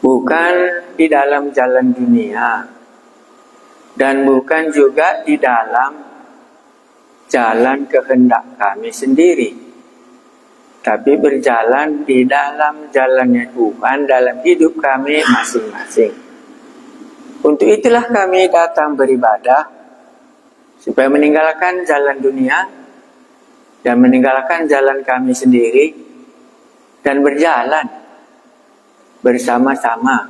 bukan di dalam jalan dunia, dan bukan juga di dalam jalan kehendak kami sendiri, tapi berjalan di dalam jalannya Tuhan dalam hidup kami masing-masing. Untuk itulah kami datang beribadah, supaya meninggalkan jalan dunia dan meninggalkan jalan kami sendiri dan berjalan bersama-sama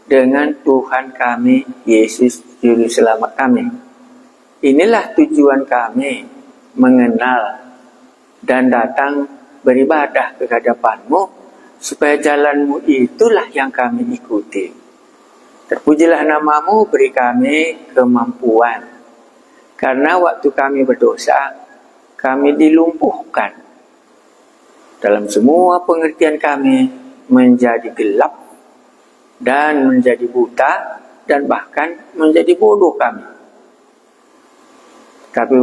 dengan Tuhan kami, Yesus Juru Selamat kami. Inilah tujuan kami mengenal dan datang beribadah ke hadapan-Mu, supaya jalan-Mu itulah yang kami ikuti. Terpujilah nama-Mu, beri kami kemampuan. Karena waktu kami berdosa, kami dilumpuhkan. Dalam semua pengertian kami menjadi gelap dan menjadi buta dan bahkan menjadi bodoh kami. Tapi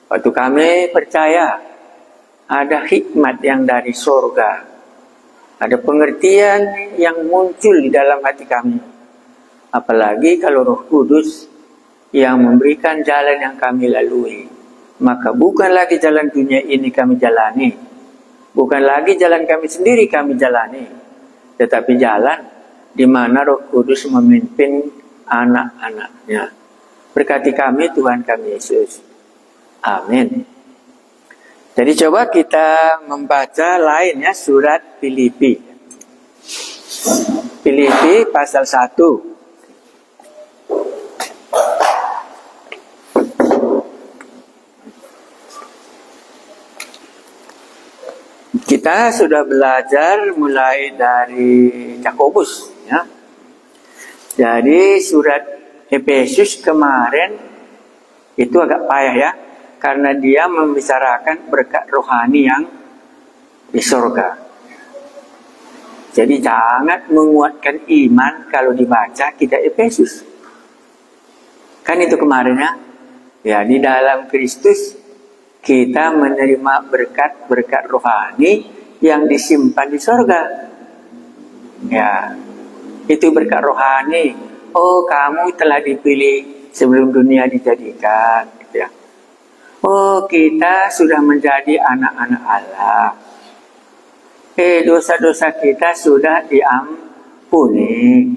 waktu kami percaya ada hikmat yang dari surga, ada pengertian yang muncul di dalam hati kami. Apalagi kalau Roh Kudus yang memberikan jalan yang kami lalui, maka bukan lagi jalan dunia ini kami jalani, bukan lagi jalan kami sendiri kami jalani, tetapi jalan di mana Roh Kudus memimpin anak-anaknya. Berkati kami Tuhan kami Yesus. Amin. Jadi coba kita membaca lainnya surat Filipi. Filipi pasal 1. Kita sudah belajar mulai dari Yakobus, ya. Jadi surat Efesus kemarin itu agak payah, ya, karena dia membicarakan berkat rohani yang di surga. Jadi jangan menguatkan iman kalau dibaca kitab Efesus. Kan itu kemarin, ya. Ya, di dalam Kristus kita menerima berkat-berkat rohani yang disimpan di surga. Ya, itu berkat rohani. Oh, kamu telah dipilih sebelum dunia dijadikan. Ya. Oh, kita sudah menjadi anak-anak Allah. Dosa-dosa kita sudah diampuni.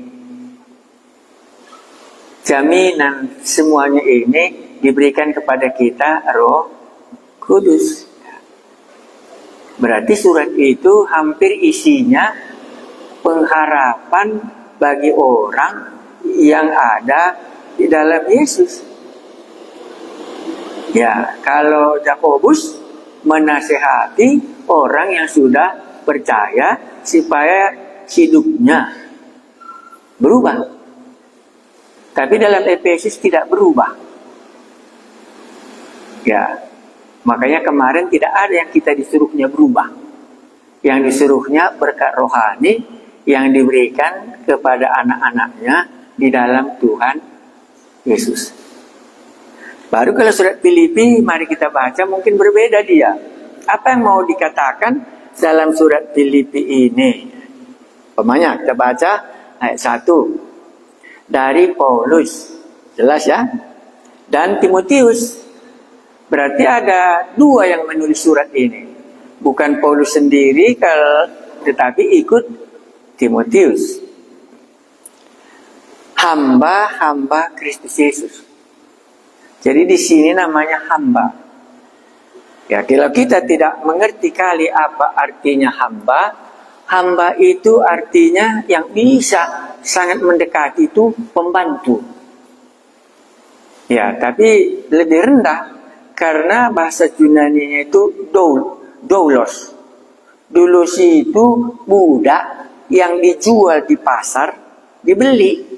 Jaminan semuanya ini diberikan kepada kita Roh Kudus. Berarti surat itu hampir isinya pengharapan bagi orang yang ada di dalam Yesus. Ya, kalau Yakobus menasehati orang yang sudah percaya supaya hidupnya berubah. Tapi dalam Efesus tidak berubah. Ya, makanya kemarin tidak ada yang kita disuruhnya berubah. Yang disuruhnya berkat rohani yang diberikan kepada anak-anaknya di dalam Tuhan Yesus. Baru kalau surat Filipi, mari kita baca, mungkin berbeda dia. Apa yang mau dikatakan dalam surat Filipi ini? Pemanya kita baca ayat 1. Dari Paulus. Jelas, ya? Dan Timotius. Berarti ada dua yang menulis surat ini. Bukan Paulus sendiri, tetapi ikut Timotius. Hamba-hamba Kristus Yesus. Jadi di sini namanya hamba. Ya, kalau kita tidak mengerti kali apa artinya hamba, hamba itu artinya yang bisa sangat mendekati itu pembantu. Ya, tapi lebih rendah karena bahasa Yunani-nya itu doulos. Doulos itu budak yang dijual di pasar, dibeli.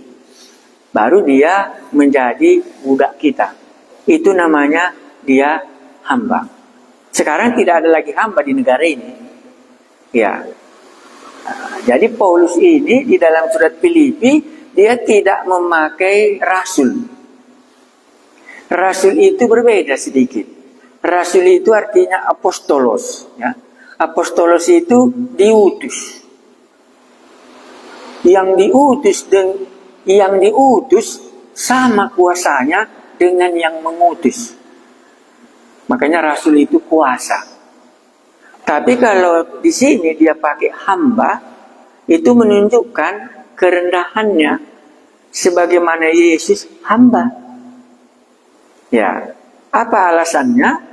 Baru dia menjadi budak kita. Itu namanya dia hamba. Sekarang tidak ada lagi hamba di negara ini. Ya. Jadi Paulus ini di dalam surat Filipi, dia tidak memakai rasul. Rasul itu berbeda sedikit. Rasul itu artinya apostolos. Ya. Apostolos itu diutus. yang diutus sama kuasanya dengan yang mengutus. Makanya rasul itu kuasa. Tapi kalau di sini dia pakai hamba, itu menunjukkan kerendahannya sebagaimana Yesus hamba. Ya, apa alasannya?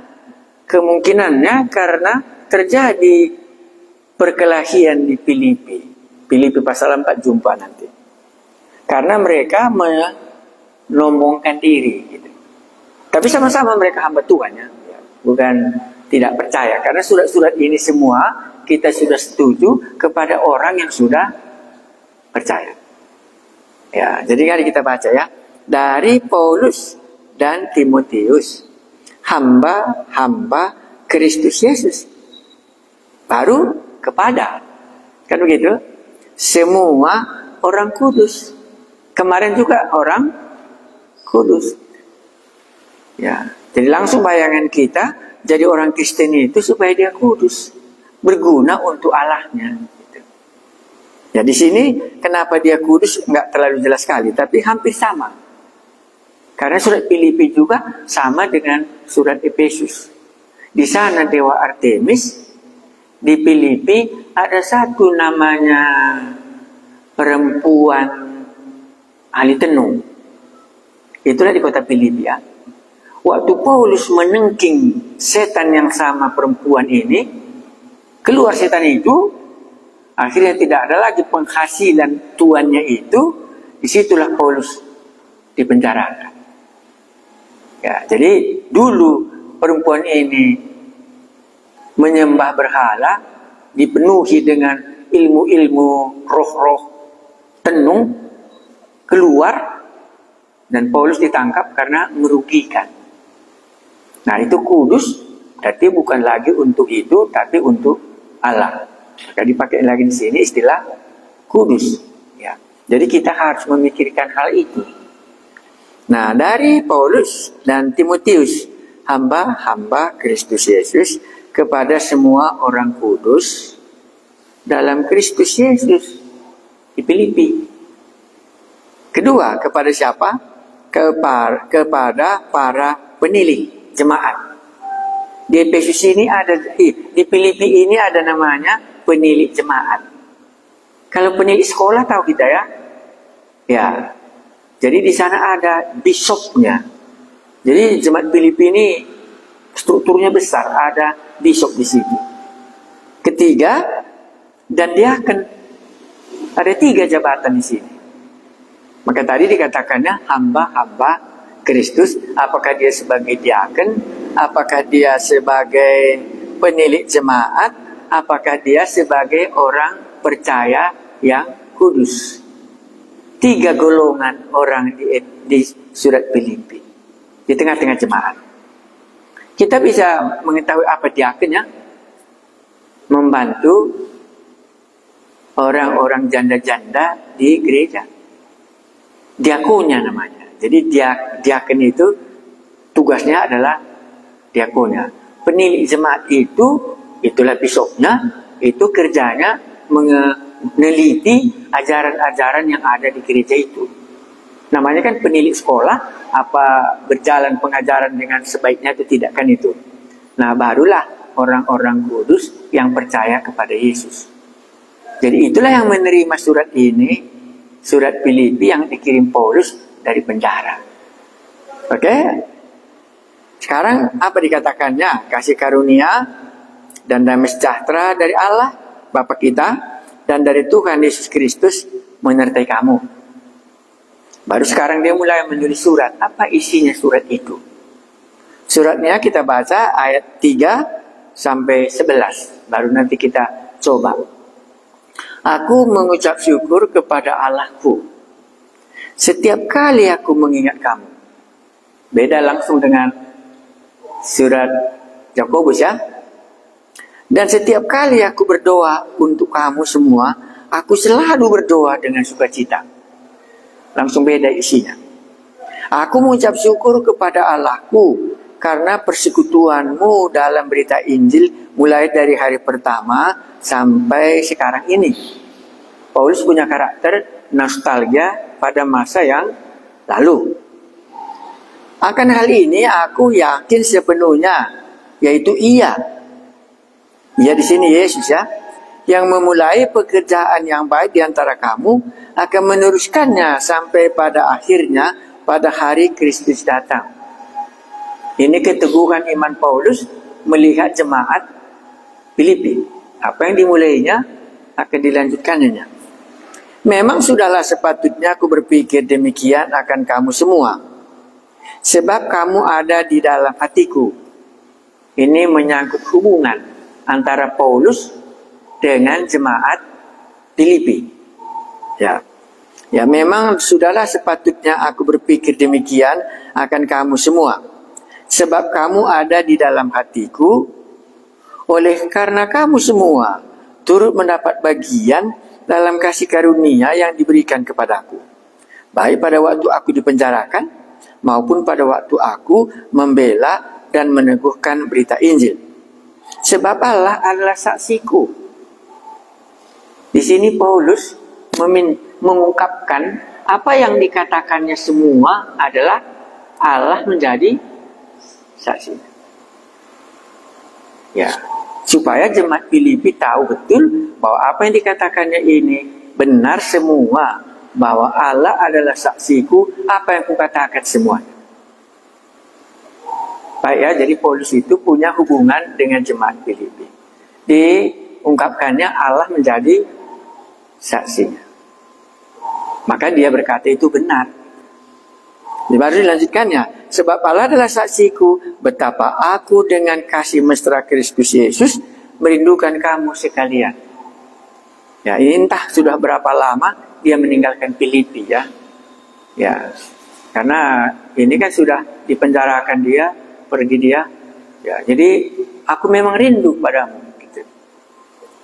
Kemungkinannya karena terjadi perkelahian di Filipi. Filipi pasal 4 jumpa nanti. Karena mereka menombongkan diri gitu. Tapi sama-sama mereka hamba Tuhan ya. Bukan tidak percaya. Karena surat-surat ini semua kita sudah setuju kepada orang yang sudah percaya. Ya, jadi mari kita baca ya. Dari Paulus dan Timotius, hamba-hamba Kristus Yesus. Baru kepada, kan begitu? Semua orang kudus. Kemarin juga orang kudus. Ya, jadi langsung bayangan kita jadi orang Kristen itu supaya dia kudus, berguna untuk Allahnya. Gitu. Ya di sini kenapa dia kudus nggak terlalu jelas sekali, tapi hampir sama. Karena surat Filipi juga sama dengan surat Efesus. Di sana dewa Artemis, di Filipi ada satu namanya perempuan ahli tenung. Itulah di kota Filipi ya. Waktu Paulus menengking setan yang sama perempuan ini, keluar setan itu, akhirnya tidak ada lagi penghasilan tuannya itu, disitulah Paulus dipenjarakan. Ya, jadi dulu perempuan ini menyembah berhala, dipenuhi dengan ilmu-ilmu roh-roh tenung, keluar, dan Paulus ditangkap karena merugikan. Nah itu kudus, berarti bukan lagi untuk itu, tapi untuk Allah. Maka dipakai lagi di sini istilah kudus. Ya. Jadi kita harus memikirkan hal itu. Nah dari Paulus dan Timotius, hamba-hamba Kristus Yesus, kepada semua orang kudus dalam Kristus Yesus di Filipi. Kedua, kepada siapa? Kepada para penilik jemaat. Di Efesus ini ada, di Filipi ini ada namanya penilik jemaat. Kalau penilik sekolah tahu kita ya, ya. Jadi di sana ada bisopnya. Jadi jemaat Filipi ini strukturnya besar, ada bisop di situ. Ketiga, dan diaken. Ada 3 jabatan di sini. Maka tadi dikatakannya hamba-hamba Kristus, apakah dia sebagai diaken, apakah dia sebagai penilik jemaat, apakah dia sebagai orang percaya yang kudus. 3 golongan orang di surat Filipi, di tengah-tengah jemaat. Kita bisa mengetahui apa diakennya, membantu orang-orang janda-janda di gereja. Diakonnya namanya. Jadi diaken itu tugasnya adalah diakonnya. Penilik jemaat itu, itulah bisopnya, itu kerjanya meneliti ajaran-ajaran yang ada di gereja itu. Namanya kan penilik sekolah, apa berjalan pengajaran dengan sebaiknya itu tidak kan itu. Nah barulah orang-orang kudus yang percaya kepada Yesus. Jadi itulah yang menerima surat ini, surat Filipi yang dikirim Paulus dari penjara. Oke? Sekarang apa dikatakannya? Kasih karunia dan damai sejahtera dari Allah Bapa kita dan dari Tuhan Yesus Kristus menyertai kamu. Baru sekarang dia mulai menulis surat. Apa isinya surat itu? Suratnya kita baca ayat 3 sampai 11. Baru nanti kita coba. Aku mengucap syukur kepada Allahku setiap kali aku mengingat kamu. Beda langsung dengan surat Yakobus ya. Dan setiap kali aku berdoa untuk kamu semua, aku selalu berdoa dengan sukacita. Langsung beda isinya. Aku mengucap syukur kepada Allahku karena persekutuanmu dalam berita Injil mulai dari hari pertama sampai sekarang ini. Paulus punya karakter nostalgia pada masa yang lalu. Akan hal ini aku yakin sepenuhnya, yaitu Ia di sini Yesus ya, yang memulai pekerjaan yang baik di antara kamu akan meneruskannya sampai pada akhirnya pada hari Kristus datang. Ini keteguhan iman Paulus melihat jemaat Filipi. Apa yang dimulainya akan dilanjutkannya. Memang sudahlah sepatutnya aku berpikir demikian akan kamu semua, sebab kamu ada di dalam hatiku. Ini menyangkut hubungan antara Paulus dengan jemaat Filipi. Ya, memang sudahlah sepatutnya aku berpikir demikian akan kamu semua, sebab kamu ada di dalam hatiku, oleh karena kamu semua turut mendapat bagian dalam kasih karunia yang diberikan kepadaku, baik pada waktu aku dipenjarakan maupun pada waktu aku membela dan meneguhkan berita Injil. Sebab Allah adalah saksiku. Di sini Paulus mengungkapkan apa yang dikatakannya semua adalah Allah menjadi saksi. Ya, supaya jemaat Filipi tahu betul bahwa apa yang dikatakannya ini benar semua, bahwa Allah adalah saksiku apa yang kukatakan semuanya. Baik ya, jadi Paulus itu punya hubungan dengan jemaat Filipi. Diungkapkannya Allah menjadi saksinya. Maka dia berkata itu benar. Baru dilanjutkannya, sebab Allah adalah saksiku betapa aku dengan kasih mesra Kristus Yesus merindukan kamu sekalian. Ya, ini entah sudah berapa lama dia meninggalkan Filipi ya. Ya, karena ini kan sudah dipenjarakan dia, pergi dia. Ya, jadi aku memang rindu padamu. Gitu.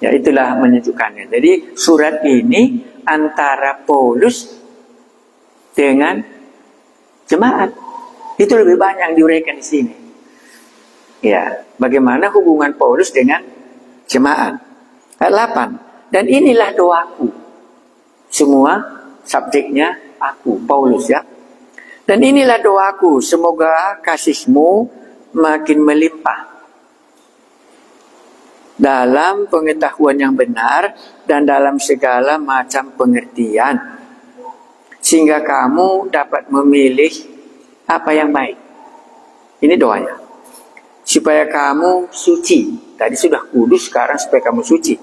Ya, itulah menyejukkannya. Jadi surat ini antara Paulus dengan jemaat. Itu lebih banyak yang diuraikan di sini. Ya, bagaimana hubungan Paulus dengan jemaat. Ayat 8. Dan inilah doaku. Semua subjeknya aku, Paulus ya. Dan inilah doaku, semoga kasihmu makin melimpah dalam pengetahuan yang benar dan dalam segala macam pengertian, sehingga kamu dapat memilih apa yang baik. Ini doanya. Supaya kamu suci. Tadi sudah kudus, sekarang supaya kamu suci.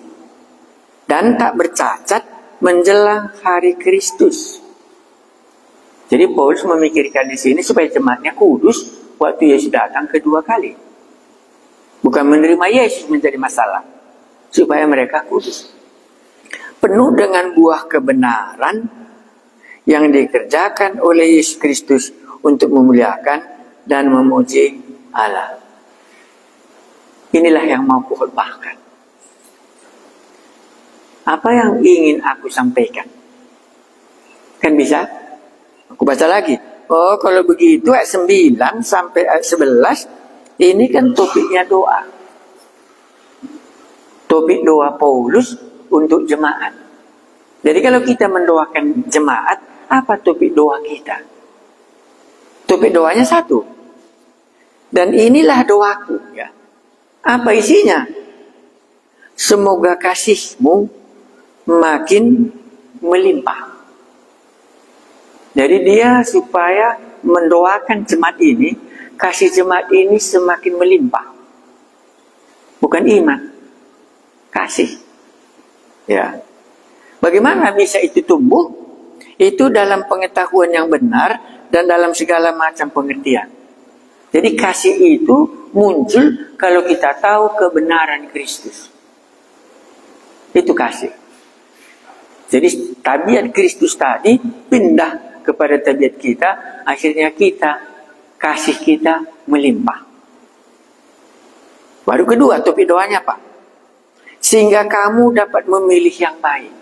Dan tak bercacat menjelang hari Kristus. Jadi Paulus memikirkan di sini supaya jemaatnya kudus waktu Yesus datang kedua kali. Bukan menerima Yesus menjadi masalah. Supaya mereka kudus. Penuh dengan buah kebenaran yang dikerjakan oleh Yesus Kristus untuk memuliakan dan memuji Allah. Inilah yang mau kukhotbahkan. Apa yang ingin aku sampaikan? Kan bisa? Aku baca lagi. Oh, kalau begitu ayat 9 sampai ayat 11 ini kan topiknya doa. Topik doa Paulus untuk jemaat. Jadi kalau kita mendoakan jemaat, apa topik doa kita? Topik doanya satu. Dan inilah doaku. Ya. Apa isinya? Semoga kasihmu makin melimpah. Jadi dia supaya mendoakan jemaat ini, kasih jemaat ini semakin melimpah. Bukan iman, kasih. Ya. Bagaimana bisa itu tumbuh? Itu dalam pengetahuan yang benar dan dalam segala macam pengertian. Jadi kasih itu muncul kalau kita tahu kebenaran Kristus. Itu kasih. Jadi tabiat Kristus tadi pindah kepada tabiat kita, akhirnya kasih kita melimpah. Baru kedua topik doanya Pak. Sehingga kamu dapat memilih yang baik.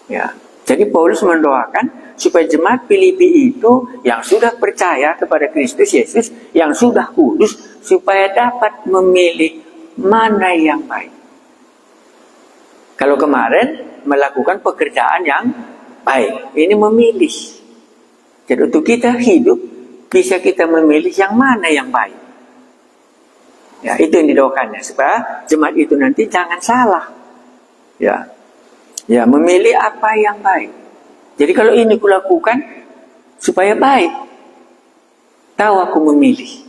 Ya. Jadi Paulus mendoakan supaya jemaat Filipi itu yang sudah percaya kepada Kristus Yesus, yang sudah kudus, supaya dapat memilih mana yang baik. Kalau kemarin melakukan pekerjaan yang baik. Ini memilih. Jadi untuk kita hidup, bisa kita memilih yang mana yang baik. Ya, itu yang didoakannya, supaya jemaat itu nanti jangan salah. Ya, ya, memilih apa yang baik. Jadi kalau ini kulakukan supaya baik, tahu aku memilih.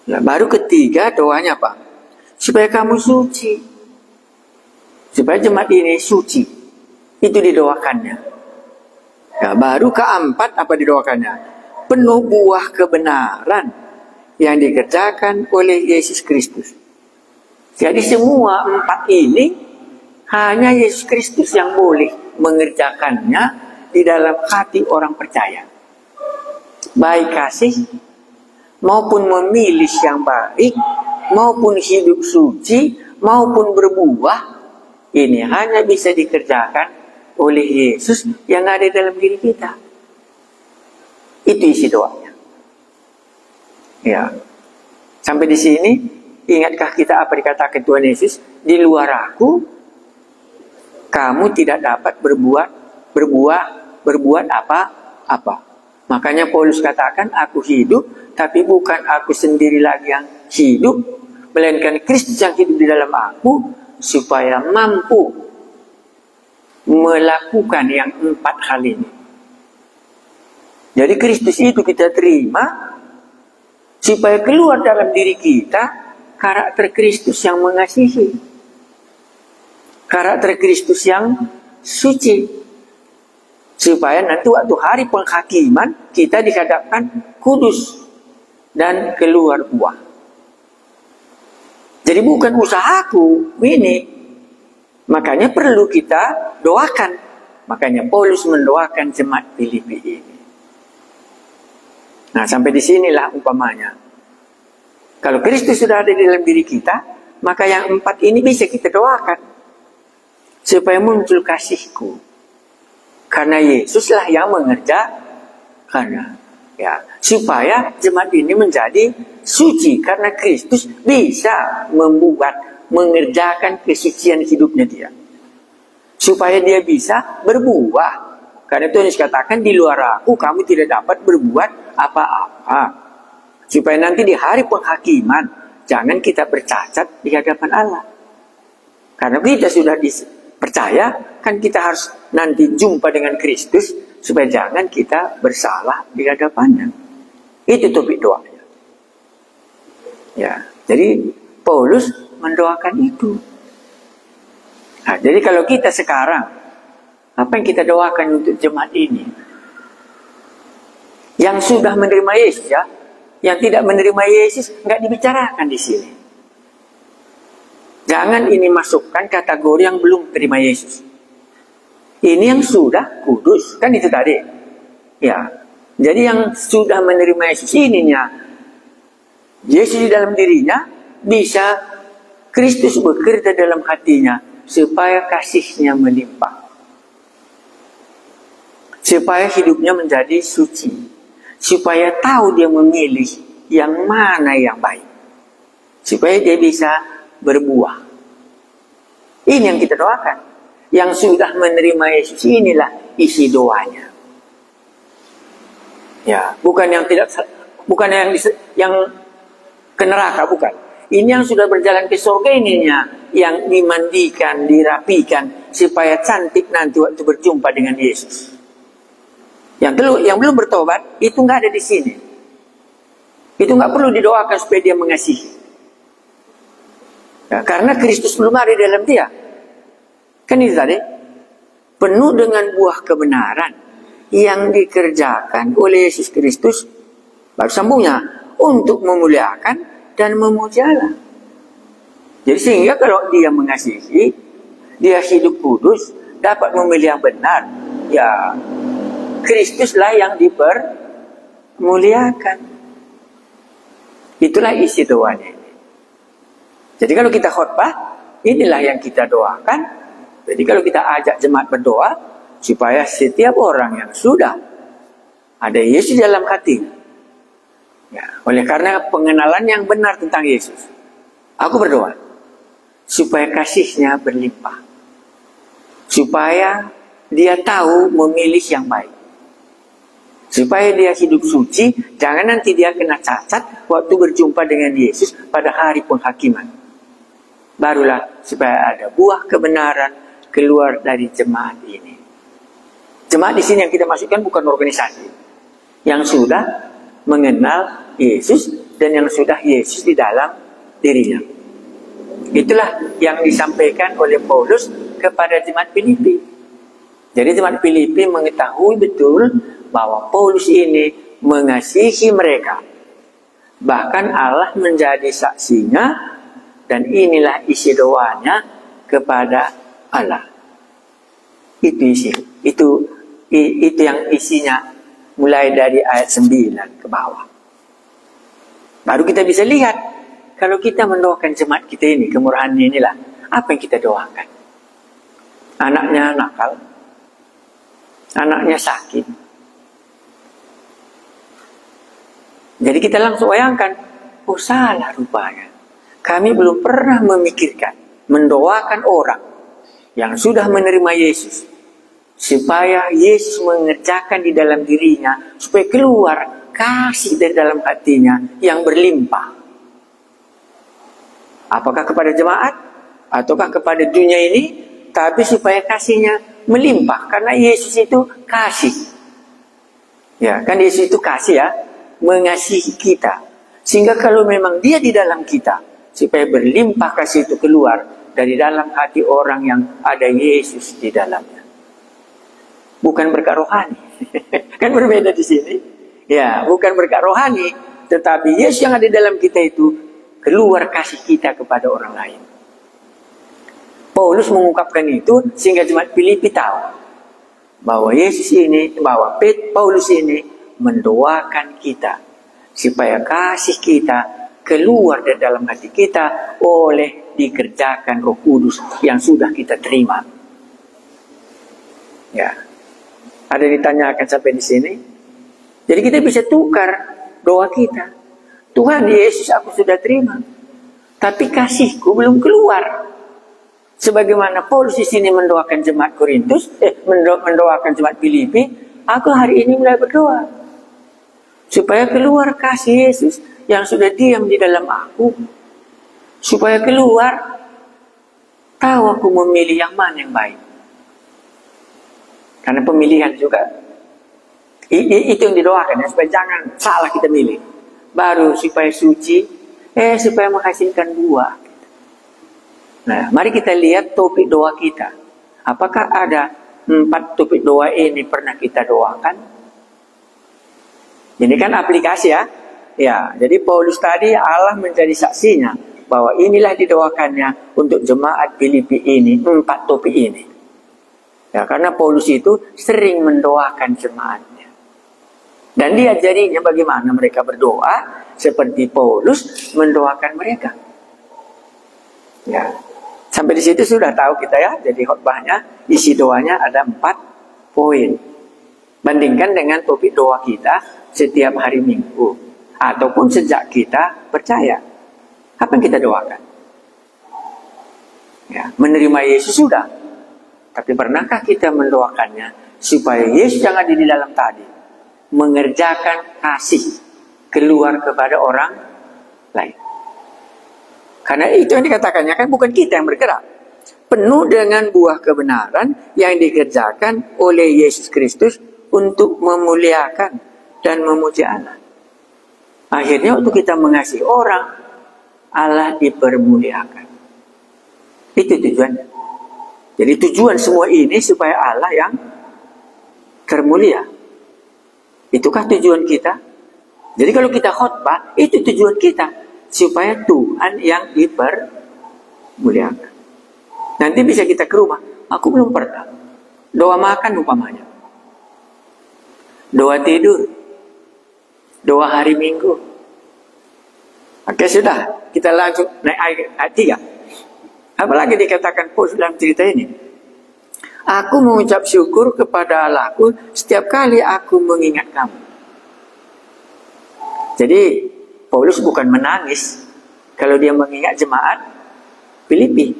Ya, baru ketiga doanya apa? Supaya kamu suci, supaya jemaat ini suci. Itu didoakannya. Ya, baru keempat apa didoakannya? Penuh buah kebenaran yang dikerjakan oleh Yesus Kristus. Jadi semua empat ini hanya Yesus Kristus yang boleh mengerjakannya di dalam hati orang percaya. Baik kasih, maupun memilih yang baik, maupun hidup suci, maupun berbuah, ini hanya bisa dikerjakan oleh Yesus yang ada dalam diri kita. Itu isi doanya. Ya, sampai di sini ingatkah kita apa dikatakan Tuhan Yesus? Di luar aku, kamu tidak dapat berbuat apa-apa. Makanya Paulus katakan, aku hidup, tapi bukan aku sendiri lagi yang hidup, melainkan Kristus yang hidup di dalam aku, supaya mampu melakukan yang empat hal ini. Jadi Kristus itu kita terima, supaya keluar dalam diri kita karakter Kristus yang mengasihi, karakter Kristus yang suci, supaya nanti waktu hari penghakiman kita dihadapkan kudus dan keluar buah. Jadi bukan usahaku ini, makanya perlu kita doakan. Makanya Paulus mendoakan jemaat Filipi ini. Nah, sampai di sinilah umpamanya. Kalau Kristus sudah ada di dalam diri kita, maka yang empat ini bisa kita doakan. Supaya muncul kasihku. Karena Yesuslah yang mengerjakannya. Ya, supaya jemaat ini menjadi suci. Karena Kristus bisa mengerjakan kesucian hidupnya dia. Supaya dia bisa berbuah. Karena Tuhan Yesus katakan, di luar aku kamu tidak dapat berbuat apa-apa. Supaya nanti di hari penghakiman, jangan kita bercacat di hadapan Allah. Karena kita sudah percaya, kan kita harus nanti jumpa dengan Kristus, supaya jangan kita bersalah di hadapannya. Itu topik doanya. Ya, jadi Paulus mendoakan itu. Nah, jadi kalau kita sekarang, apa yang kita doakan untuk jemaat ini? Yang sudah menerima Yesus, ya, yang tidak menerima Yesus nggak dibicarakan di sini. Jangan ini masukkan kategori yang belum terima Yesus. Ini yang sudah kudus, kan itu tadi. Ya, jadi yang sudah menerima Yesus ininya, Yesus di dalam dirinya, bisa Kristus bekerja dalam hatinya supaya kasihnya melimpah. Supaya hidupnya menjadi suci. Supaya tahu dia memilih yang mana yang baik. Supaya dia bisa berbuah. Ini yang kita doakan. Yang sudah menerima Yesus, inilah isi doanya. Ya, bukan yang tidak, bukan yang ke neraka, bukan. Ini yang sudah berjalan ke surga ininya, yang dimandikan, dirapikan, supaya cantik nanti waktu berjumpa dengan Yesus. Yang belum bertobat, itu nggak ada di sini. Itu nggak perlu didoakan supaya dia mengasihi. Ya, karena Kristus belum ada di dalam dia. Kan itu tadi. Penuh dengan buah kebenaran yang dikerjakan oleh Yesus Kristus. Baru sambungnya. Untuk memuliakan dan memuja Allah. Jadi sehingga kalau dia mengasihi, dia hidup kudus, dapat memilih yang benar, ya Kristuslah yang dipermuliakan. Itulah isi doanya ini. Jadi kalau kita khotbah, inilah yang kita doakan. Jadi kalau kita ajak jemaat berdoa, supaya setiap orang yang sudah ada Yesus dalam hatinya, ya, oleh karena pengenalan yang benar tentang Yesus, aku berdoa supaya kasihnya berlimpah. supaya dia tahu memilih yang baik, supaya dia hidup suci, jangan nanti dia kena cacat waktu berjumpa dengan Yesus pada hari penghakiman. Barulah supaya ada buah kebenaran keluar dari jemaat ini. Jemaat di sini yang kita masukkan bukan organisasi, yang sudah mengenal Yesus dan yang sudah Yesus di dalam dirinya. Itulah yang disampaikan oleh Paulus kepada jemaat Filipi. Jadi jemaat Filipi mengetahui betul bahwa Paulus ini mengasihi mereka. Bahkan Allah menjadi saksinya, dan inilah isi doanya kepada Allah. Itu yang isinya mulai dari ayat 9 ke bawah. Baru kita bisa lihat kalau kita mendoakan jemaat kita ini, kemurahan inilah apa yang kita doakan. Anaknya nakal, anaknya sakit. Jadi kita langsung bayangkan, oh salah rupanya. Kami belum pernah memikirkan, mendoakan orang yang sudah menerima Yesus, supaya Yesus mengerjakan di dalam dirinya, supaya keluar kasih dari dalam hatinya yang berlimpah. Apakah kepada jemaat, ataukah kepada dunia ini, tapi supaya kasihnya melimpah, karena Yesus itu kasih. Ya, kan Yesus itu kasih ya, mengasihi kita. Sehingga kalau memang dia di dalam kita, supaya berlimpah kasih itu keluar dari dalam hati orang yang ada Yesus di dalamnya. Bukan berkat rohani. Kan berbeda di sini. Ya, bukan berkat rohani, tetapi Yesus yang ada di dalam kita itu keluar kasih kita kepada orang lain. Paulus mengungkapkan itu sehingga jemaat Filipi tahu bahwa Yesus ini, bahwa Paulus ini mendoakan kita supaya kasih kita keluar dari dalam hati kita oleh dikerjakan Roh Kudus yang sudah kita terima. Ya, ada ditanyakan sampai di sini. Jadi kita bisa tukar doa kita. Tuhan Yesus aku sudah terima, tapi kasihku belum keluar. Sebagaimana Paulus di sini mendoakan jemaat Korintus, mendoakan jemaat Filipi, aku hari ini mulai berdoa supaya keluar kasih Yesus yang sudah diam di dalam aku, supaya keluar tahu aku memilih yang mana yang baik. Karena pemilihan juga itu yang didoakan ya, supaya jangan salah kita milih. Baru supaya suci, supaya menghasilkan buah. Nah, mari kita lihat topik doa kita. Apakah ada 4 topik doa ini pernah kita doakan? Ini kan aplikasi ya. Ya, jadi Paulus tadi Allah menjadi saksinya bahwa inilah didoakannya untuk jemaat Filipi ini 4 topik ini. Ya, karena Paulus itu sering mendoakan jemaatnya. Dan diajarinya bagaimana mereka berdoa seperti Paulus mendoakan mereka. Ya. Sampai di situ sudah tahu kita ya. Jadi khotbahnya, isi doanya ada 4 poin. Bandingkan dengan topik doa kita setiap hari Minggu. Ataupun sejak kita percaya. Apa yang kita doakan? Ya, menerima Yesus sudah. Tapi pernahkah kita mendoakannya supaya Yesus yang ada di dalam tadi mengerjakan kasih keluar kepada orang lain? Karena itu yang dikatakannya kan bukan kita yang bergerak. Penuh dengan buah kebenaran yang dikerjakan oleh Yesus Kristus untuk memuliakan dan memuji Allah. Akhirnya untuk kita mengasihi orang, Allah dipermuliakan. Itu tujuannya. Jadi tujuan semua ini supaya Allah yang termulia. Itukah tujuan kita? Jadi kalau kita khotbah, itu tujuan kita. Supaya Tuhan yang dipermuliakan. Nanti bisa kita ke rumah. Aku belum pernah doa makan umpamanya, doa tidur, doa hari Minggu. Oke sudah, kita langsung naik ayat 3. Apalagi dikatakan Paulus dalam cerita ini, aku mengucap syukur kepada Allahku setiap kali aku mengingat kamu. Jadi Paulus bukan menangis kalau dia mengingat jemaat Filipi.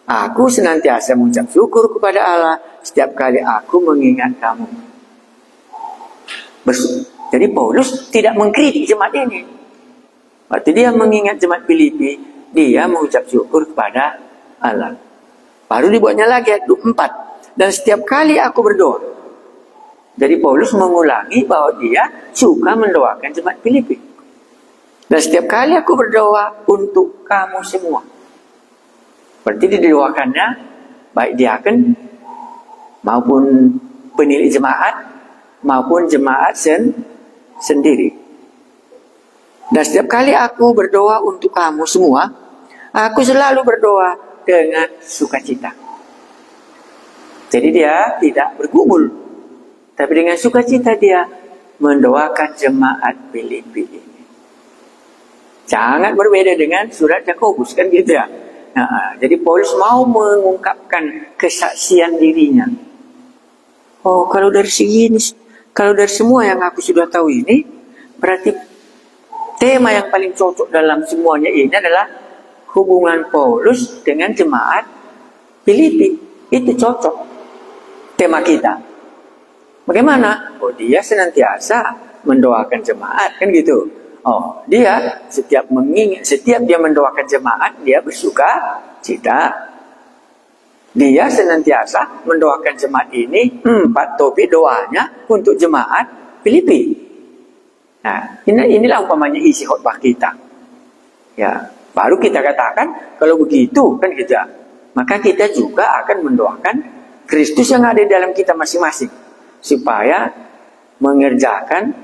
Aku senantiasa mengucap syukur kepada Allah setiap kali aku mengingat kamu. Jadi Paulus tidak mengkritik jemaat ini. Waktu dia mengingat jemaat Filipi, dia mengucap syukur kepada Allah. Baru dibuatnya lagi ayat 4. Dan setiap kali aku berdoa. Jadi Paulus mengulangi bahwa dia suka mendoakan jemaat Filipi. Dan setiap kali aku berdoa untuk kamu semua. Berarti didoakannya baik diaken maupun penilik jemaat maupun jemaat sendiri. Dan setiap kali aku berdoa untuk kamu semua, aku selalu berdoa dengan sukacita. Jadi dia tidak bergumul, tapi dengan sukacita dia mendoakan jemaat Filipi ini. Sangat berbeda dengan surat Yakobus, kan gitu ya. Nah, jadi Paulus mau mengungkapkan kesaksian dirinya. Oh, kalau dari sini, kalau dari semua yang aku sudah tahu ini, berarti tema yang paling cocok dalam semuanya ini adalah hubungan Paulus dengan jemaat Filipi. Itu cocok tema kita. Bagaimana? Oh, dia senantiasa mendoakan jemaat, kan gitu. Oh, dia setiap dia mendoakan jemaat, dia bersuka cita. Dia senantiasa mendoakan jemaat ini 4 topik doanya untuk jemaat Filipi. Nah, inilah umpamanya isi khotbah kita. Ya, baru kita katakan kalau begitu kan kita, maka kita juga akan mendoakan Kristus yang ada di dalam kita masing-masing supaya mengerjakan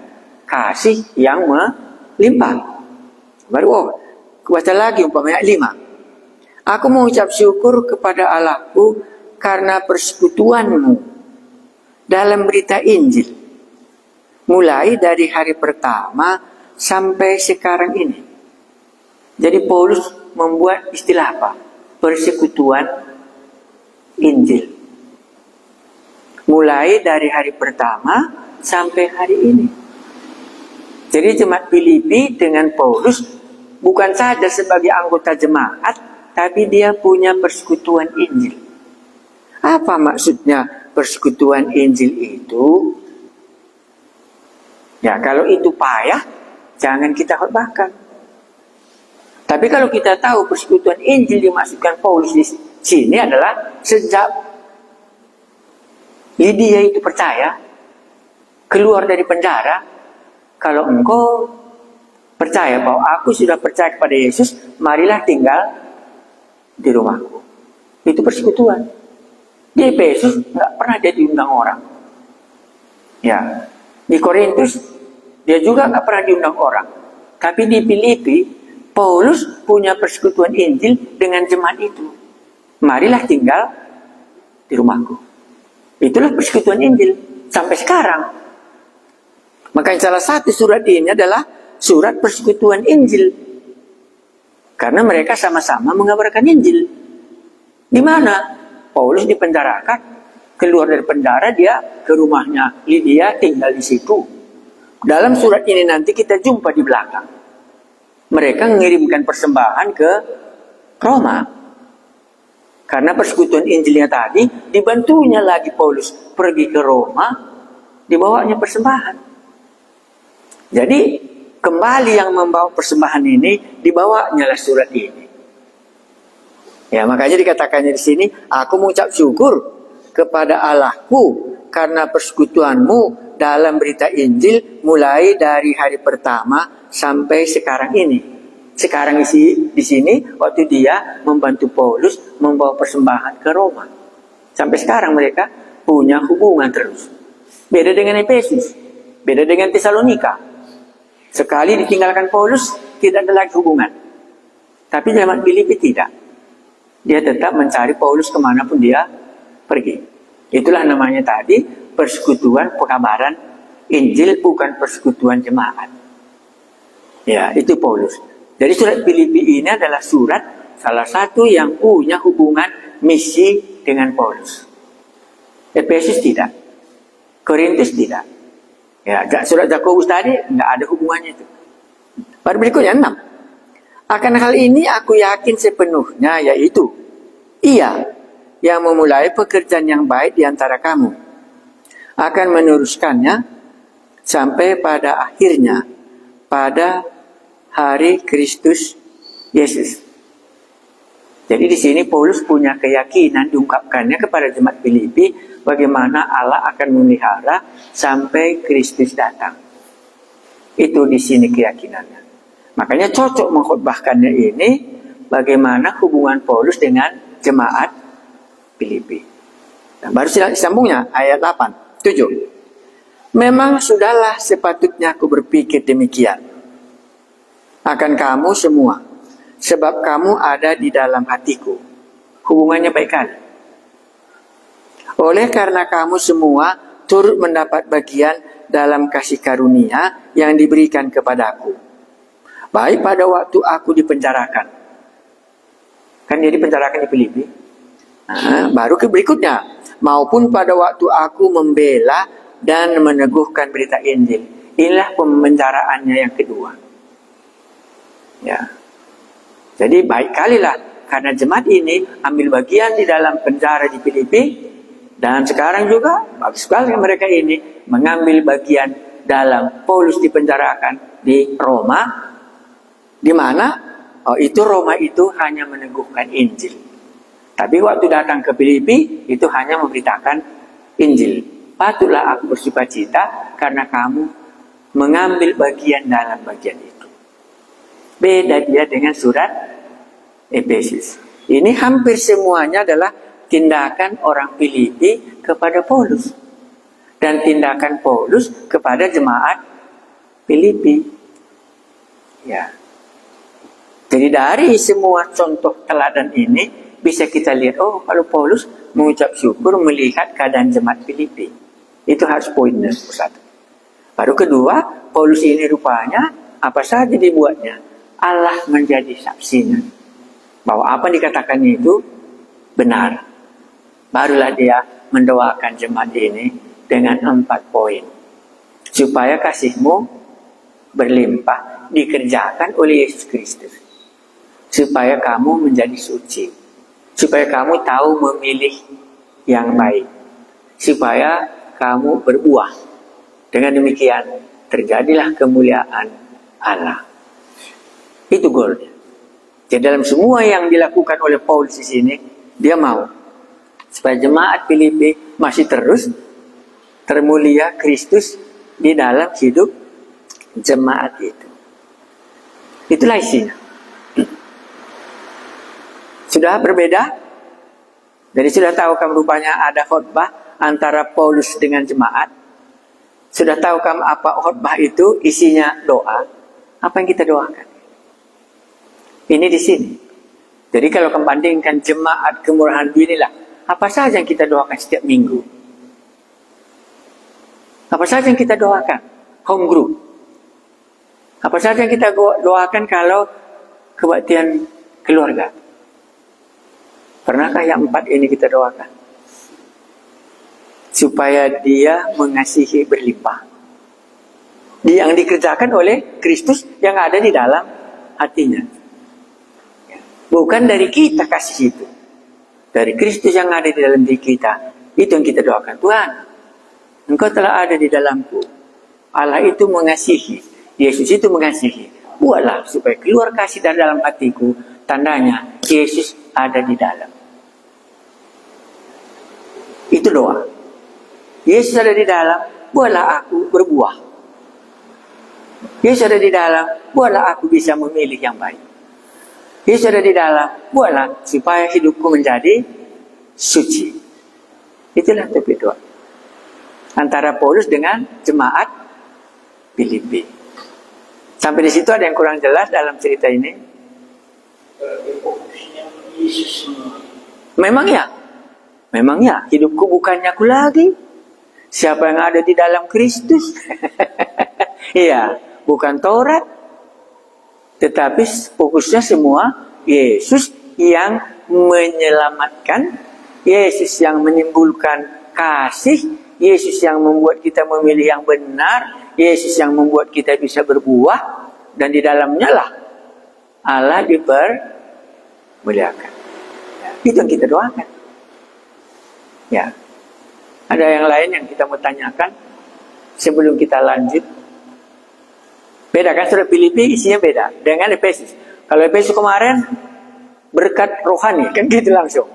kasih yang melimpah. Baru baca lagi umpamanya 5. Aku mengucap syukur kepada Allahku karena persekutuanmu dalam berita Injil, mulai dari hari pertama sampai sekarang ini. Jadi Paulus membuat istilah apa? Persekutuan Injil. Mulai dari hari pertama sampai hari ini. Jadi jemaat Filipi dengan Paulus bukan saja sebagai anggota jemaat, tapi dia punya persekutuan Injil. Apa maksudnya persekutuan Injil itu? Ya, kalau itu payah, jangan kita khotbahkan. Tapi kalau kita tahu persekutuan Injil dimaksudkan Paulus di sini adalah sejak Lydia itu percaya, keluar dari penjara, kalau engkau percaya bahwa aku sudah percaya kepada Yesus, marilah tinggal di rumahku. Itu persekutuan. Di Efesus nggak pernah dia diundang orang. Ya, di Korintus dia juga nggak pernah diundang orang. Tapi di Filipi, Paulus punya persekutuan Injil dengan jemaat itu. Marilah tinggal di rumahku. Itulah persekutuan Injil sampai sekarang. Makanya salah satu surat ini adalah surat persekutuan Injil. Karena mereka sama-sama mengabarkan Injil. Di mana? Paulus dipenjarakan, keluar dari penjara, dia ke rumahnya Lydia, tinggal di situ. Dalam surat ini nanti kita jumpa di belakang. Mereka mengirimkan persembahan ke Roma. Karena persekutuan Injilnya tadi, dibantunya lagi Paulus pergi ke Roma, dibawanya persembahan. Jadi kembali yang membawa persembahan ini, dibawanya lah surat ini. Ya, makanya dikatakannya di sini, aku mengucap syukur kepada Allahku karena persekutuanmu dalam berita Injil mulai dari hari pertama sampai sekarang ini. Sekarang di sini waktu dia membantu Paulus membawa persembahan ke Roma. Sampai sekarang mereka punya hubungan terus. Beda dengan Efesus, beda dengan Tesalonika. Sekali ditinggalkan Paulus, tidak ada lagi hubungan. Tapi jemaat Filipi tidak. Dia tetap mencari Paulus kemanapun dia pergi. Itulah namanya tadi persekutuan pekabaran Injil, bukan persekutuan jemaat. Ya, itu Paulus. Jadi surat Filipi ini adalah surat salah satu yang punya hubungan misi dengan Paulus. Efesus tidak. Korintus tidak. Ya, surat Yakobus tadi nggak ada hubungannya itu. Pada berikutnya 6. Akan hal ini aku yakin sepenuhnya, yaitu Ia yang memulai pekerjaan yang baik di antara kamu akan meneruskannya sampai pada akhirnya pada hari Kristus Yesus. Jadi di sini Paulus punya keyakinan diungkapkannya kepada jemaat Filipi bagaimana Allah akan memelihara sampai Kristus datang. Itu di sini keyakinannya. Makanya cocok mengkhotbahkannya ini bagaimana hubungan Paulus dengan jemaat Filipi. Nah, baru sambungnya ayat 8, 7. Memang sudahlah sepatutnya aku berpikir demikian akan kamu semua, sebab kamu ada di dalam hatiku. Hubungannya baik kali. Oleh karena kamu semua turut mendapat bagian dalam kasih karunia yang diberikan kepadaku, baik pada waktu aku dipenjarakan. Kan dia dipenjarakan di Filipi. Baru ke berikutnya, maupun pada waktu aku membela dan meneguhkan berita Injil. Inilah pemenjaraannya yang kedua. Ya. Jadi baik kalilah karena jemaat ini ambil bagian di dalam penjara di Filipi, dan sekarang juga bagus sekali mereka ini mengambil bagian dalam Paulus dipenjarakan di Roma, di mana itu Roma itu hanya meneguhkan Injil. Tapi waktu datang ke Filipi itu hanya memberitakan Injil. Patutlah aku bersukacita karena kamu mengambil bagian dalam bagian itu. Beda dia dengan surat Efesus. Ini hampir semuanya adalah tindakan orang Filipi kepada Paulus dan tindakan Paulus kepada jemaat Filipi. Ya. Jadi dari semua contoh teladan ini bisa kita lihat, oh kalau Paulus mengucap syukur melihat keadaan jemaat Filipi. Itu harus poinnya satu. Baru kedua, Paulus ini rupanya apa saja dibuatnya, Allah menjadi saksinya bahwa apa yang dikatakannya itu benar. Barulah dia mendoakan jemaat ini dengan 4 poin. Supaya kasihmu berlimpah dikerjakan oleh Yesus Kristus. Supaya kamu menjadi suci. Supaya kamu tahu memilih yang baik. Supaya kamu berbuah. Dengan demikian terjadilah kemuliaan Allah. Itu goalnya. Jadi dalam semua yang dilakukan oleh Paulus di sini, dia mau supaya jemaat Filipi masih terus termulia Kristus di dalam hidup jemaat itu. Itulah isinya. Sudah berbeda? Jadi sudah tahu kamu rupanya ada khotbah antara Paulus dengan jemaat. Sudah tahu kamu apa khotbah itu? Isinya doa. Apa yang kita doakan? Ini di sini. Jadi kalau kamu bandingkan jemaat Kemurahan inilah, apa saja yang kita doakan setiap minggu? Apa saja yang kita doakan? Home group. Apa saja yang kita doakan kalau kebaktian keluarga? Pernahkah yang 4 ini kita doakan? Supaya dia mengasihi berlimpah. Yang dikerjakan oleh Kristus yang ada di dalam hatinya. Bukan dari kita kasih itu. Dari Kristus yang ada di dalam diri kita. Itu yang kita doakan. Tuhan, Engkau telah ada di dalamku. Allah itu mengasihi. Yesus itu mengasihi. Buatlah supaya keluar kasih dari dalam hatiku. Tandanya Yesus ada di dalam. Itu doa. Yesus ada di dalam, buatlah aku berbuah. Yesus ada di dalam, buatlah aku bisa memilih yang baik. Yesus ada di dalam, buatlah supaya hidupku menjadi suci. Itulah topik doa antara Paulus dengan jemaat Filipi. Sampai di situ ada yang kurang jelas dalam cerita ini? Memang ya, hidupku bukannya aku lagi. Siapa yang ada di dalam Kristus? Iya, bukan Taurat. Tetapi fokusnya semua Yesus yang menyelamatkan, Yesus yang menimbulkan kasih, Yesus yang membuat kita memilih yang benar, Yesus yang membuat kita bisa berbuah, dan di dalamnya lah Allah dipermuliakan. Itu yang kita doakan. Ya. Ada yang lain yang kita mau tanyakan sebelum kita lanjut? Beda kan, surat Filipi isinya beda dengan Efesus. Kalau Efesus kemarin berkat rohani, kan gitu langsung.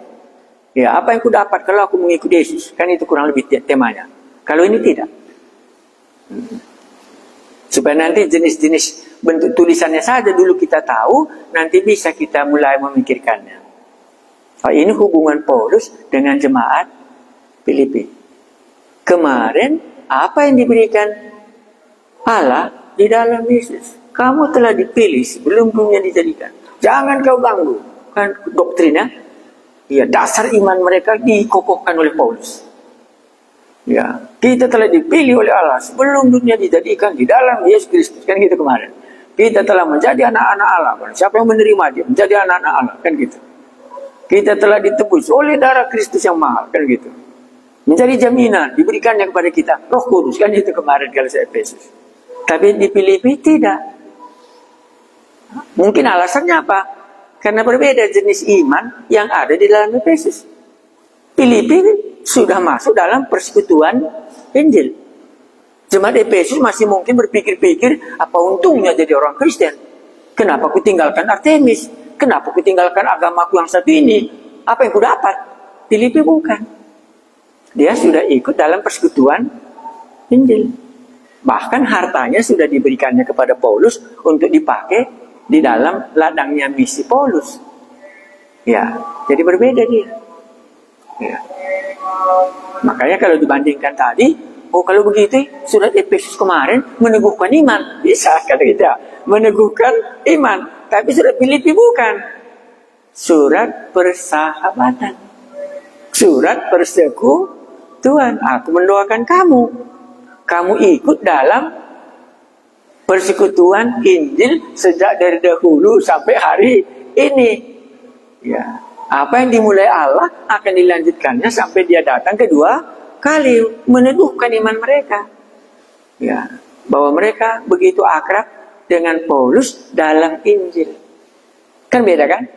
Ya, apa yang ku dapat kalau aku mengikuti Yesus? Kan itu kurang lebih temanya. Kalau ini tidak. Supaya nanti jenis-jenis bentuk tulisannya saja dulu kita tahu, nanti bisa kita mulai memikirkannya. Oh, ini hubungan Paulus dengan jemaat Filipi. Kemarin, apa yang diberikan Allah di dalam Yesus? Kamu telah dipilih sebelum dunia dijadikan. Jangan kau ganggu. Kan doktrinnya, ya, dasar iman mereka dikokohkan oleh Paulus. Ya, kita telah dipilih oleh Allah sebelum dunia dijadikan di dalam Yesus Kristus. Kan gitu kemarin. Kita telah menjadi anak-anak Allah. Siapa yang menerima dia menjadi anak-anak Allah. Kan gitu. Kita telah ditebus oleh darah Kristus yang mahal. Kan gitu. Menjadi jaminan diberikannya kepada kita Roh Kudus. Kan itu kemarin kalau saya Efesus. Tapi di Filipi tidak. Mungkin alasannya apa? Karena berbeda jenis iman yang ada di dalam Efesus. Filipi sudah masuk dalam persekutuan Injil. Jemaat Efesus masih mungkin berpikir-pikir, apa untungnya jadi orang Kristen? Kenapa aku tinggalkan Artemis? Kenapa aku tinggalkan agamaku yang satu ini? Apa yang aku dapat? Filipi bukan. Dia sudah ikut dalam persekutuan Injil. Bahkan hartanya sudah diberikannya kepada Paulus untuk dipakai di dalam ladangnya misi Paulus. Ya, jadi berbeda dia. Ya. Makanya kalau dibandingkan tadi, oh kalau begitu surat Efesus kemarin meneguhkan iman. Bisa kata kita, meneguhkan iman. Tapi surat Filipi bukan. Surat persahabatan. Surat persekutuan. Aku mendoakan kamu. Kamu ikut dalam persekutuan Injil sejak dari dahulu sampai hari ini. Ya. Apa yang dimulai Allah akan dilanjutkannya sampai dia datang kedua kali, meneguhkan iman mereka. Ya, bahwa mereka begitu akrab dengan Paulus dalam Injil. Kan beda kan?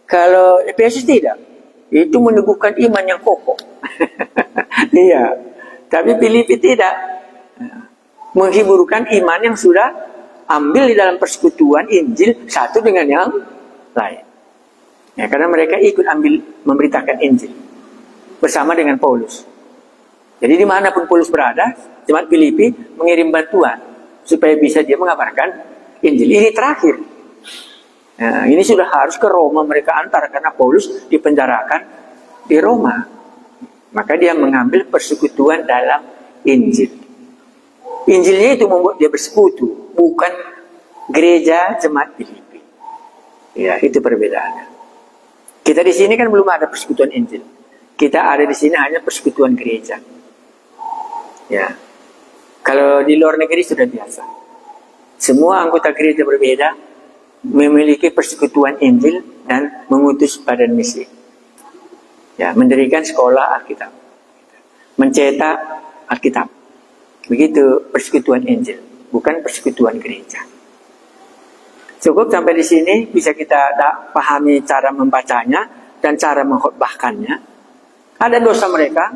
Kalau Efesus tidak. Itu meneguhkan iman yang kokoh. Iya. Tapi Filipi tidak. Menghiburkan iman yang sudah ambil di dalam persekutuan Injil satu dengan yang lain. Ya, karena mereka ikut ambil memberitakan Injil bersama dengan Paulus. Jadi dimanapun Paulus berada, jemaat Filipi mengirim bantuan supaya bisa dia mengabarkan Injil. Ini terakhir. Nah, ini sudah harus ke Roma mereka antar karena Paulus dipenjarakan di Roma. Maka dia mengambil persekutuan dalam Injil. Injilnya itu membuat dia bersekutu, bukan gereja jemaat Filipi. Ya, itu perbedaannya. Kita di sini kan belum ada persekutuan Injil. Kita ada di sini hanya persekutuan gereja. Ya. Kalau di luar negeri sudah biasa. Semua anggota gereja berbeda memiliki persekutuan Injil dan mengutus badan misi. Ya, mendirikan sekolah Alkitab. Mencetak Alkitab. Begitu persekutuan Injil, bukan persekutuan gereja. Cukup sampai di sini bisa kita pahami cara membacanya dan cara mengkhotbahkannya. Ada dosa mereka,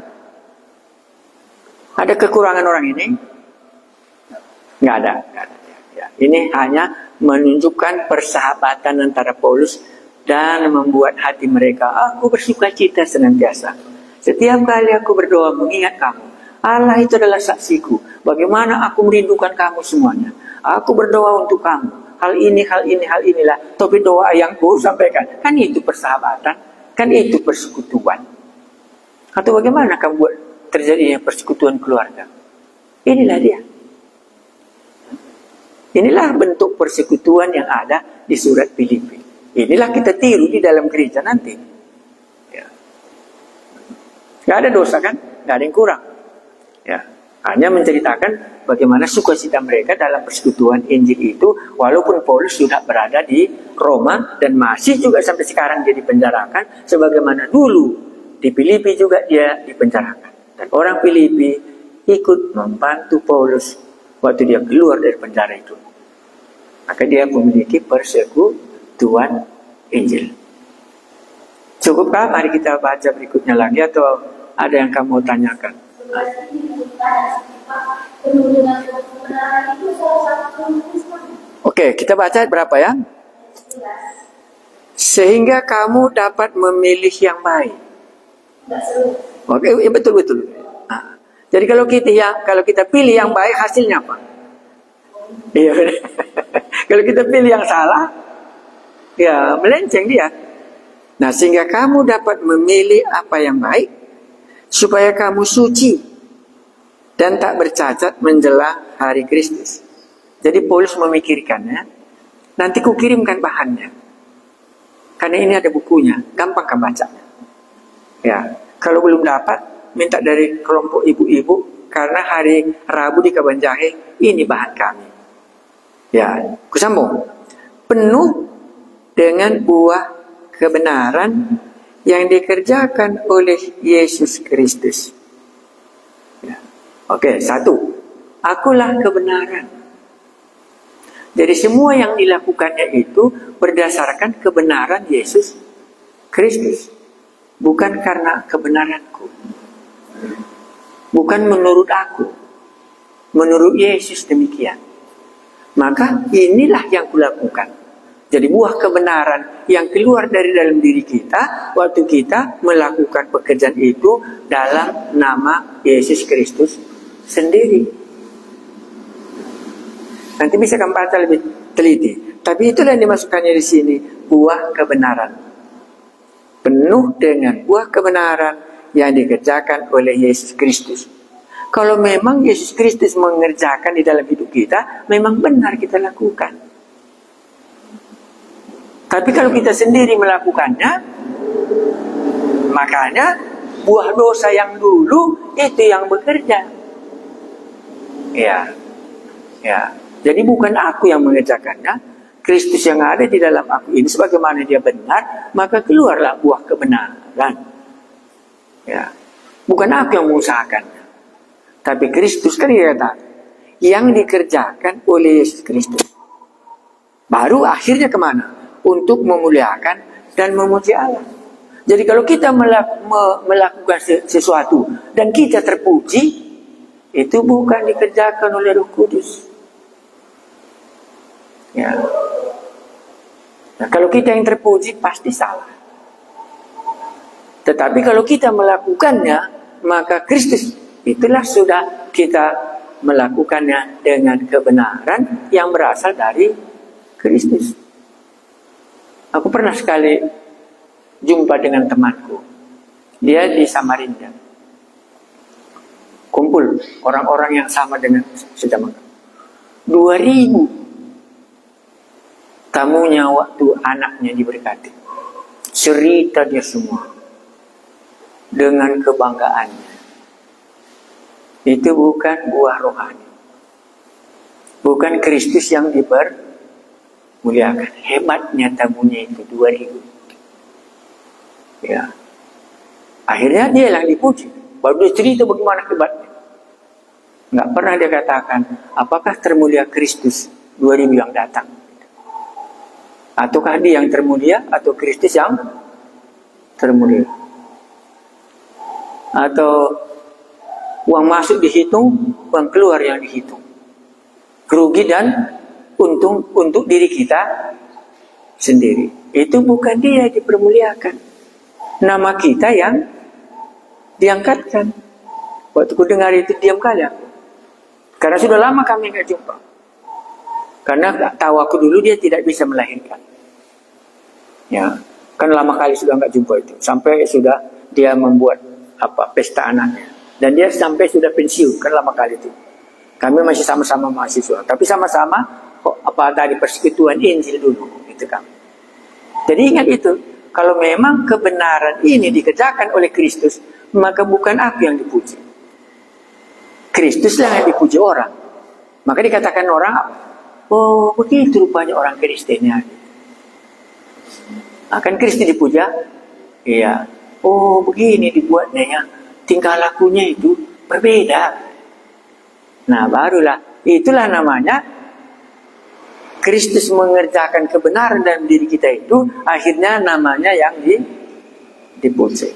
ada kekurangan orang ini, nggak ada. Ya, ini hanya menunjukkan persahabatan antara Paulus dan membuat hati mereka, aku bersuka cita senantiasa. Setiap kali aku berdoa mengingat kamu, Allah itu adalah saksiku. Bagaimana aku merindukan kamu semuanya. Aku berdoa untuk kamu. Hal inilah. Tapi doa yang ku sampaikan. Kan itu persahabatan. Kan itu persekutuan. Atau bagaimana kamu buat terjadinya persekutuan keluarga? Inilah dia. Inilah bentuk persekutuan yang ada di surat Filipi. Inilah kita tiru di dalam gereja nanti. Ya. Gak ada dosa kan? Gak ada yang kurang. Ya. Hanya menceritakan bagaimana sukacita mereka dalam persekutuan Injil itu, walaupun Paulus sudah berada di Roma dan masih juga sampai sekarang dia dipenjarakan, sebagaimana dulu di Filipi juga dia dipenjarakan. Dan orang Filipi ikut membantu Paulus waktu dia keluar dari penjara itu. Maka dia memiliki persekutuan Injil. Cukupkah? Mari kita baca berikutnya lagi, atau ada yang kamu tanyakan? Oke, kita baca berapa ya? Sehingga kamu dapat memilih yang baik. Oke, ya betul. Nah, jadi kalau kita pilih yang baik, hasilnya apa? Iya. Kalau kita pilih yang salah, ya melenceng dia. Nah, sehingga kamu dapat memilih apa yang baik, supaya kamu suci dan tak bercacat menjelang hari Kristus. Jadi Paulus memikirkannya, nanti kukirimkan bahannya. Karena ini ada bukunya, gampang kan bacanya. Ya, kalau belum dapat, minta dari kelompok ibu-ibu, karena hari Rabu di Kabanjahe, ini bahan kami. Ya, kusambung. Penuh dengan buah kebenaran yang dikerjakan oleh Yesus Kristus. Ya. Oke, 1. Akulah kebenaran. Jadi semua yang dilakukannya itu berdasarkan kebenaran Yesus Kristus. Bukan karena kebenaranku. Bukan menurut aku. Menurut Yesus demikian. Maka inilah yang kulakukan. Jadi buah kebenaran yang keluar dari dalam diri kita waktu kita melakukan pekerjaan itu dalam nama Yesus Kristus sendiri. Nanti bisa kamu baca lebih teliti. Tapi itulah yang dimasukkannya di sini, buah kebenaran. Penuh dengan buah kebenaran yang dikerjakan oleh Yesus Kristus. Kalau memang Yesus Kristus mengerjakan di dalam hidup kita, memang benar kita lakukan. Tapi kalau kita sendiri melakukannya, makanya buah dosa yang dulu itu yang bekerja. Ya. Jadi bukan aku yang mengerjakannya, Kristus yang ada di dalam aku ini, sebagaimana dia benar, maka keluarlah buah kebenaran. Ya. Bukan aku yang mengusahakannya. Tapi Kristus kan dia kata, yang dikerjakan oleh Yesus Kristus. Baru akhirnya kemana? Untuk memuliakan dan memuji Allah. Jadi kalau kita melakukan sesuatu dan kita terpuji, itu bukan dikerjakan oleh Roh Kudus. Ya. Nah, kalau kita yang terpuji pasti salah. Tetapi kalau kita melakukannya, maka Kristus, itulah sudah kita melakukannya dengan kebenaran yang berasal dari Kristus. Aku pernah sekali jumpa dengan temanku. Dia di Samarinda. Kumpul orang-orang yang sama dengan sedang 2000 tamunya waktu anaknya diberkati. Cerita dia semua dengan kebanggaannya. Itu bukan buah rohani. Bukan Kristus yang dipermuliakan. Hebatnya tamunya itu 2000. Ya. Akhirnya dia yang dipuji. Baru dia cerita bagaimana hebatnya. Nggak pernah dia katakan, apakah termulia Kristus 2000 yang datang? Ataukah dia yang termulia atau Kristus yang termulia? Atau uang masuk dihitung, uang keluar yang dihitung. Kerugi dan untung untuk diri kita sendiri. Itu bukan dia yang dipermuliakan. Nama kita yang diangkatkan. Waktu ku dengar itu diam kali aku. Karena sudah lama kami nggak jumpa. Karena tahu aku dulu dia tidak bisa melahirkan. Ya, kan lama kali sudah nggak jumpa itu. Sampai sudah dia membuat pesta anaknya. Dan dia sampai sudah pensiun, kan lama kali itu. Kami masih sama-sama mahasiswa, tapi sama-sama dari persekutuan Injil dulu, itu kan. Jadi ingat itu, kalau memang kebenaran ini dikerjakan oleh Kristus, maka bukan aku yang dipuji. Kristuslah yang dipuji orang. Maka dikatakan orang, oh begitu rupanya orang Kristennya. Akan Kristus dipuja? Iya. Oh begini dibuatnya ya. Tingkah lakunya itu berbeda. Nah barulah, itulah namanya Kristus mengerjakan kebenaran dalam diri kita itu, akhirnya namanya yang dipunci.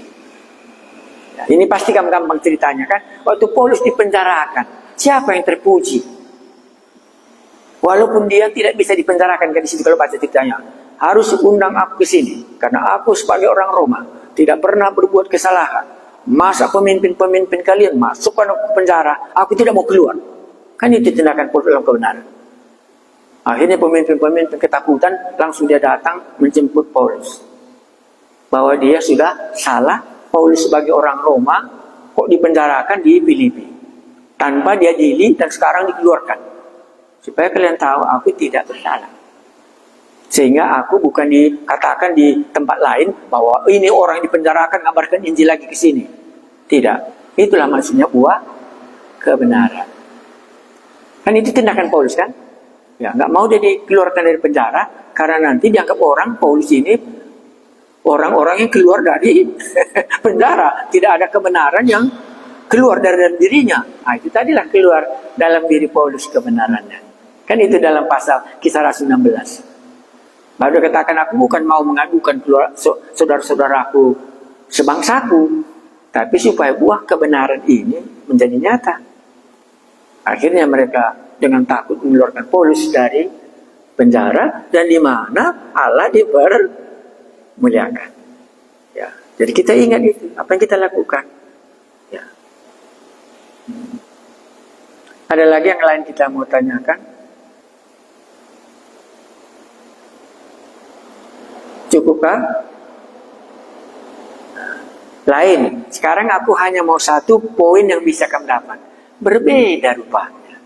Ya, ini pasti gampang ceritanya kan. Waktu Paulus dipenjarakan, siapa yang terpuji? Walaupun dia tidak bisa dipenjarakan kan di situ kalau baca ceritanya. Harus undang aku ke sini karena aku sebagai orang Roma tidak pernah berbuat kesalahan. Masa pemimpin-pemimpin kalian masukkan aku ke penjara, aku tidak mau keluar. Kan itu tindakan Paulus dalam kebenaran. Akhirnya pemimpin-pemimpin ketakutan, langsung dia datang menjemput Paulus. Bahwa dia sudah salah, Paulus sebagai orang Roma kok dipenjarakan di Filipi tanpa dia diadili dan sekarang dikeluarkan. Supaya kalian tahu aku tidak bersalah. Sehingga aku bukan dikatakan di tempat lain bahwa ini orang dipenjarakan ngabarkan Injil lagi ke sini. Tidak. Itulah maksudnya buah kebenaran. Kan itu tindakan Paulus kan? Ya, nggak mau dia dikeluarkan dari penjara karena nanti dianggap orang Paulus ini orang-orang yang keluar dari penjara, tidak ada kebenaran yang keluar dari dalam dirinya. Nah, itu tadilah keluar dalam diri Paulus kebenarannya. Kan itu dalam pasal Kisah Rasul 16. Baru katakan aku bukan mau mengadukan saudara-saudaraku sebangsaku, tapi supaya buah kebenaran ini menjadi nyata. Akhirnya mereka dengan takut mengeluarkan Paulus dari penjara dan di mana Allah dipermuliakan. Ya, jadi kita ingat itu apa yang kita lakukan. Ya. Ada lagi yang lain kita mau tanyakan? Cukupkah? Lain. Sekarang aku hanya mau satu poin yang bisa kamu dapat. Berbeda rupanya.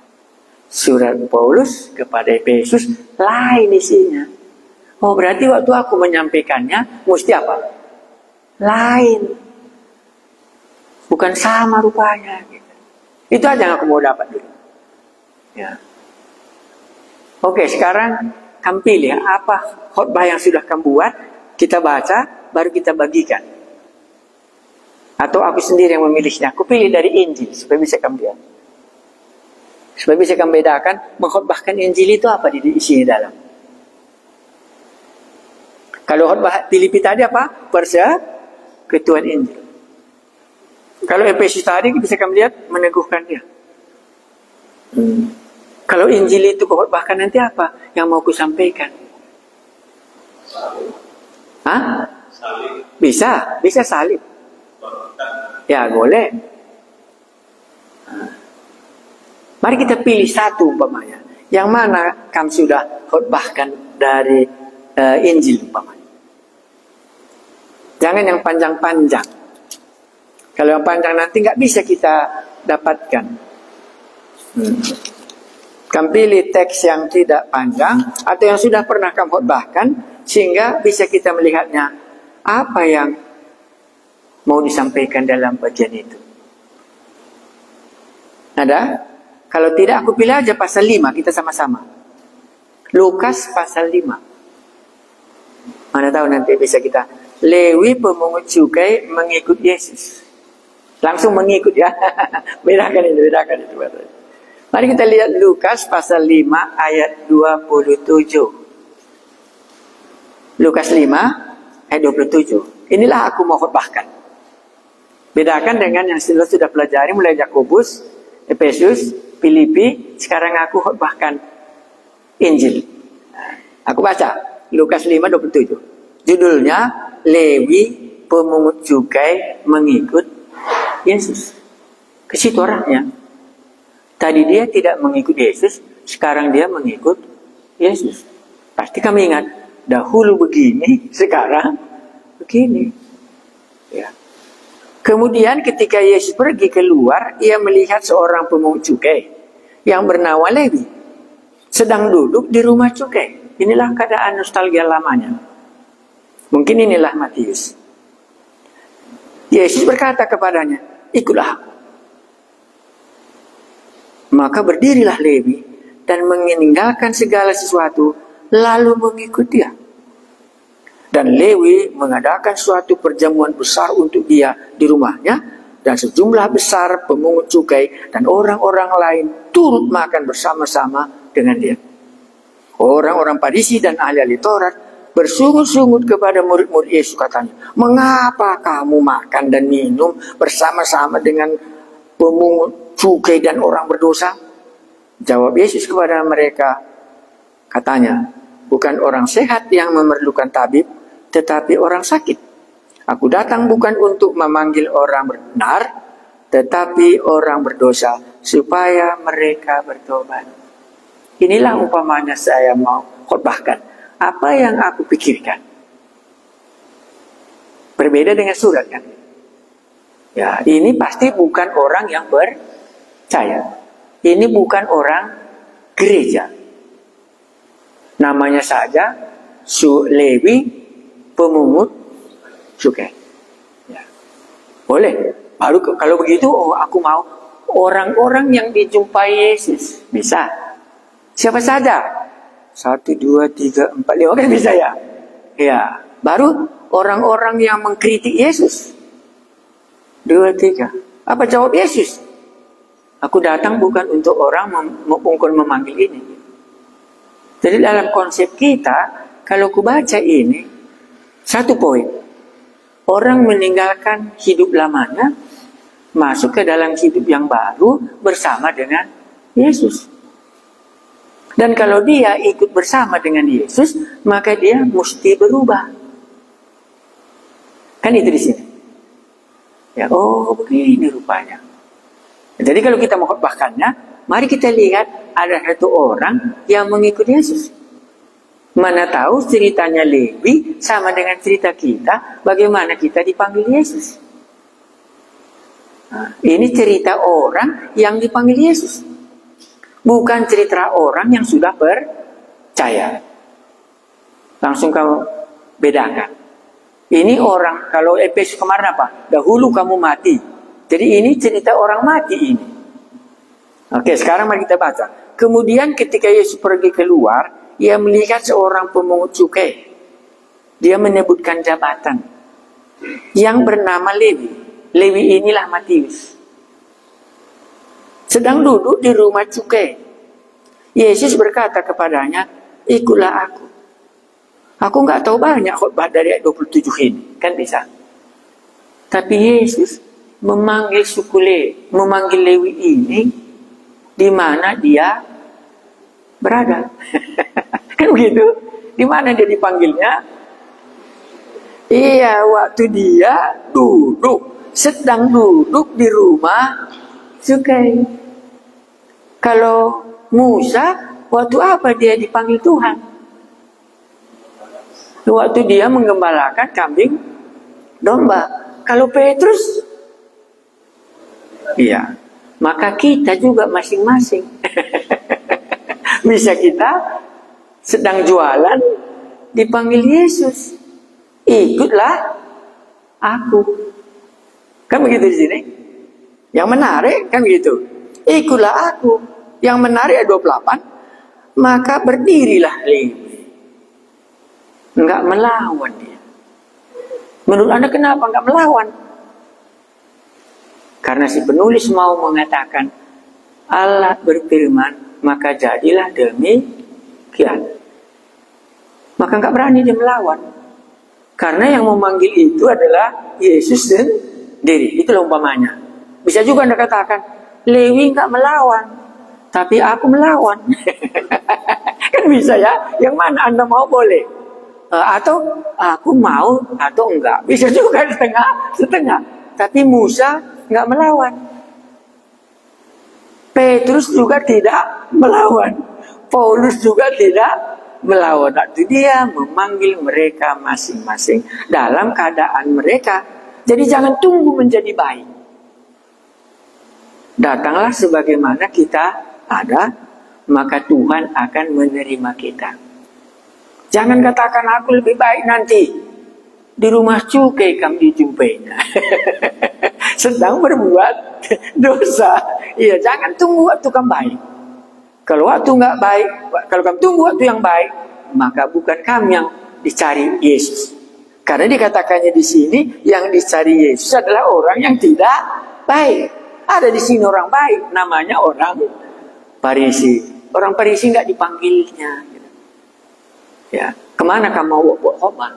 Surat Paulus kepada Efesus lain isinya. Oh, berarti waktu aku menyampaikannya mesti apa? Lain. Bukan sama rupanya. Gitu. Itu aja yang aku mau dapat dulu. Ya. Oke, sekarang kamu pilih apa khotbah yang sudah kamu buat, kita baca, baru kita bagikan. Atau aku sendiri yang memilihnya. Aku pilih dari Injil supaya bisa kamu lihat. Supaya bisa kamu bedakan mengkhotbahkan Injil itu apa di isinya dalam. Kalau khotbah Filipi tadi apa? Persekutuan Injil. Kalau Efesus tadi bisa kamu lihat meneguhkan dia. Kalau Injil itu khotbahkan nanti apa yang mau ku sampaikan? Hah? Bisa salib. Ya boleh. Mari kita pilih satu umpamanya. Yang mana kamu sudah khotbahkan dari Injil umpamanya. Jangan yang panjang-panjang. Kalau yang panjang nanti nggak bisa kita dapatkan. Kamu pilih teks yang tidak panjang atau yang sudah pernah kamu khotbahkan sehingga bisa kita melihatnya apa yang mau disampaikan dalam bagian itu. Ada? Kalau tidak aku pilih aja pasal 5 kita sama-sama. Lukas pasal 5. Mana tahu nanti bisa kita. Lewi pemungut cukai mengikut Yesus. Langsung mengikut ya. Bedakan itu. Mari kita lihat Lukas pasal 5 ayat 27. Lukas 5 ayat 27. Inilah aku mau khotbahkan. Bedakan dengan yang sudah pelajari mulai Yakobus, Efesus, Filipi, sekarang aku khotbahkan Injil. Aku baca Lukas 5:27. Judulnya Lewi pemungut cukai mengikut Yesus. Ke situ orangnya. Tadi dia tidak mengikut Yesus, sekarang dia mengikut Yesus. Pasti kami ingat, dahulu begini, sekarang begini. Ya. Kemudian ketika Yesus pergi keluar, ia melihat seorang pemungut cukai yang bernama Lewi sedang duduk di rumah cukai. Inilah keadaan nostalgia lamanya. Mungkin inilah Matius. Yesus berkata kepadanya, ikutlah aku. Maka berdirilah Lewi dan meninggalkan segala sesuatu lalu mengikut dia. Dan Lewi mengadakan suatu perjamuan besar untuk dia di rumahnya, dan sejumlah besar pemungut cukai dan orang-orang lain turut makan bersama-sama dengan dia. Orang-orang Farisi dan ahli-ahli Taurat bersungut-sungut kepada murid-murid Yesus, katanya, mengapa kamu makan dan minum bersama-sama dengan pemungut cukai dan orang berdosa? Jawab Yesus kepada mereka, katanya, bukan orang sehat yang memerlukan tabib, tetapi orang sakit. Aku datang bukan untuk memanggil orang benar, tetapi orang berdosa, supaya mereka bertobat. Inilah umpamanya saya mau khotbahkan. Apa yang aku pikirkan. Berbeda dengan surat, kan? Ya, ini pasti bukan orang yang percaya. Ini bukan orang gereja. Namanya saja Lewi, pemungut cukai. Ya. Boleh. Baru kalau begitu, aku mau orang-orang yang dijumpai Yesus. Bisa. Siapa saja. 1, 2, 3, 4, 5 kan bisa ya. Ya. Baru orang-orang yang mengkritik Yesus. 2, 3. Apa jawab Yesus? Aku datang bukan untuk orang memanggil ini. Jadi dalam konsep kita, kalau ku baca ini, satu poin. Orang meninggalkan hidup lamanya, masuk ke dalam hidup yang baru bersama dengan Yesus. Dan kalau dia ikut bersama dengan Yesus, maka dia mesti berubah. Kan itu di sini. Ya, begini rupanya. Jadi kalau kita mengkhotbahkannya, mari kita lihat ada satu orang yang mengikuti Yesus. Mana tahu ceritanya Lewi sama dengan cerita kita, bagaimana kita dipanggil Yesus. Nah, ini cerita orang yang dipanggil Yesus. Bukan cerita orang yang sudah percaya. Langsung kamu bedakan. Ini orang, kalau Efesus kemarin apa? Dahulu kamu mati. Jadi ini cerita orang mati ini. Oke, sekarang mari kita baca. Kemudian ketika Yesus pergi keluar, ia melihat seorang pemungut cukai. Dia menyebutkan jabatan yang bernama Lewi. Lewi inilah Matius. Sedang duduk di rumah cukai. Yesus berkata kepadanya, ikutlah aku. Aku nggak tahu banyak khotbah dari ayat 27 ini. Kan bisa. Tapi Yesus memanggil memanggil Lewi ini di mana dia berada. Kan begitu? Di mana dia dipanggilnya? Iya, waktu dia sedang duduk di rumah cukai. Kalau Musa, waktu apa dia dipanggil Tuhan? Waktu dia menggembalakan kambing domba. Kalau Petrus, iya, maka kita juga masing-masing. Bisa kita sedang jualan dipanggil Yesus. Ikutlah aku. Kan begitu di sini. Yang menarik kan begitu. Ikutlah aku. Yang menarik ayat 28. Maka berdirilah Lewi. Enggak melawan dia. Menurut Anda kenapa enggak melawan? Karena si penulis mau mengatakan Allah berfirman, maka jadilah demikian. Maka enggak berani dia melawan. Karena yang memanggil itu adalah Yesus sendiri. Itulah umpamanya. Bisa juga Anda katakan, Lewi enggak melawan, tapi aku melawan. Kan bisa ya? Yang mana Anda mau boleh. Atau aku mau atau enggak. Bisa juga setengah. Tapi Musa enggak melawan. Petrus juga tidak melawan. Paulus juga tidak melawan. Waktu dia memanggil mereka masing-masing dalam keadaan mereka. Jadi jangan tunggu menjadi baik. Datanglah sebagaimana kita ada, maka Tuhan akan menerima kita. Jangan katakan aku lebih baik nanti. Di rumah cukai kamu dijumpainya. Sedang berbuat dosa. Iya, jangan tunggu waktu kamu baik. Kalau waktu nggak baik, kalau kamu tunggu waktu yang baik, maka bukan kamu yang dicari Yesus. Karena dikatakannya di sini, yang dicari Yesus adalah orang yang tidak baik. Ada di sini orang baik, namanya orang Farisi. Orang Farisi nggak dipanggilnya. Ya, Kemana kamu mau buat khotbah?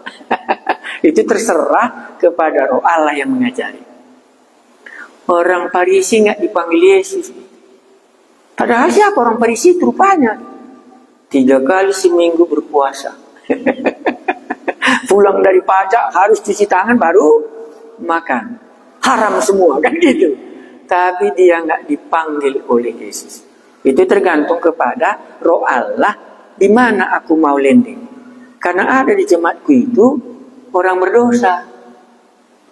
Itu terserah kepada Roh Allah yang mengajari. Orang Farisi nggak dipanggil Yesus. Padahal siapa orang Farisi itu rupanya? 3 kali seminggu berpuasa. Pulang dari pajak harus cuci tangan baru makan. Haram semua kan gitu. Tapi dia nggak dipanggil oleh Yesus. Itu tergantung kepada Roh Allah di mana aku mau landing. Karena ada di jemaatku itu orang berdosa.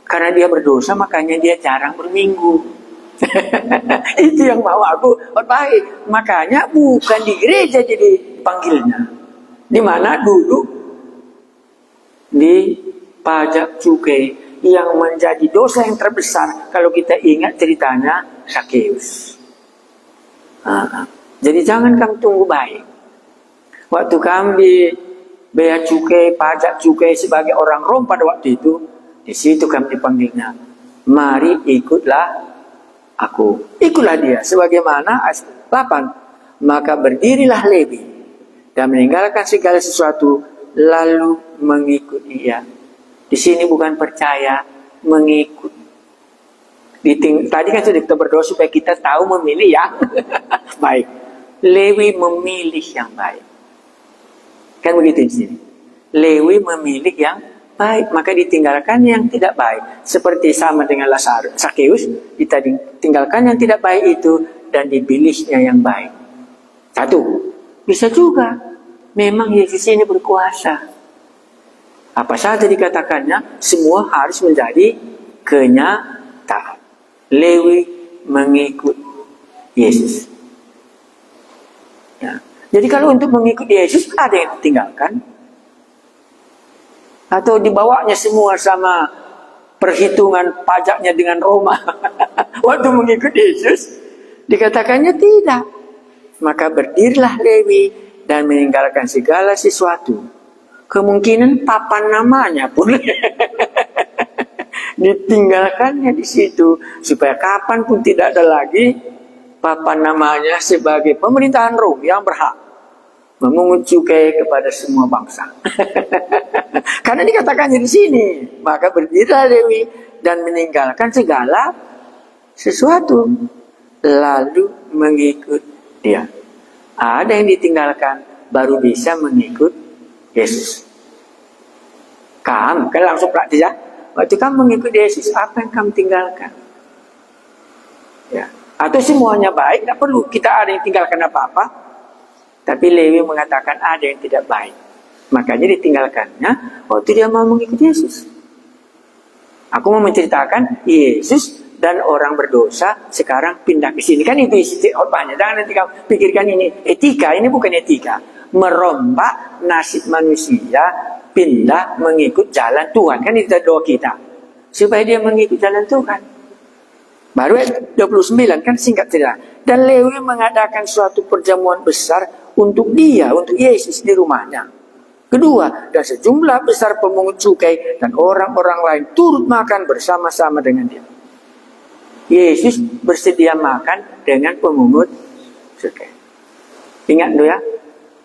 Karena dia berdosa makanya dia jarang berminggu. Itu yang mau aku baik. Makanya bukan di gereja jadi panggilnya. Di mana dulu di pajak cukai yang menjadi dosa yang terbesar kalau kita ingat ceritanya Zakheus. Jadi jangan kamu tunggu baik. Waktu kami di bea cukai, pajak cukai sebagai orang Rom pada waktu itu, di situ kami dipanggilnya, mari ikutlah aku. Ikutlah dia. Sebagaimana ayat 8, maka berdirilah Lewi dan meninggalkan segala sesuatu lalu mengikut dia. Di sini bukan percaya, mengikut. Tadi kan sudah kita berdoa supaya kita tahu memilih yang baik. Lewi memilih yang baik. Kan begitu di sini. Lewi memilih yang baik, maka ditinggalkan yang tidak baik. Seperti sama dengan Zakheus, kita ditinggalkan yang tidak baik itu dan dipilihnya yang baik. Satu, bisa juga memang Yesus ini berkuasa. Apa saja dikatakannya, semua harus menjadi kenyataan. Lewi mengikut Yesus. Ya. Jadi kalau untuk mengikut Yesus ada yang ditinggalkan, atau dibawanya semua sama perhitungan pajaknya dengan Roma. Waktu mengikut Yesus dikatakannya tidak. Maka berdirilah Lewi dan meninggalkan segala sesuatu. Kemungkinan papan namanya pun ditinggalkannya di situ supaya kapan pun tidak ada lagi papan namanya sebagai pemerintahan Rom yang berhak memungut cukai kepada semua bangsa. Karena dikatakannya di sini, maka berdirilah Lewi dan meninggalkan segala sesuatu lalu mengikut dia. Ada yang ditinggalkan baru bisa mengikut Yesus. Kamu kan langsung praktis ya. Waktu kamu mengikut Yesus, apa yang kamu tinggalkan? Ya. Atau semuanya baik, tidak perlu kita ada yang tinggalkan apa-apa. Tapi Lewi mengatakan ada yang tidak baik. Makanya ditinggalkannya waktu dia mau mengikuti Yesus. Aku mau menceritakan Yesus dan orang berdosa sekarang pindah ke sini. Kan itu isi khotbahnya. Jangan nanti kamu pikirkan ini etika. Ini bukan etika. Merombak nasib manusia pindah mengikut jalan Tuhan. Kan itu doa kita. Supaya dia mengikut jalan Tuhan. Baru ayat 29 kan singkat cerita. Dan Lewi mengadakan suatu perjamuan besar untuk dia, untuk Yesus di rumahnya. Kedua, dan sejumlah besar pemungut cukai dan orang-orang lain turut makan bersama-sama dengan dia. Yesus bersedia makan dengan pemungut cukai. Ingat dulu ya,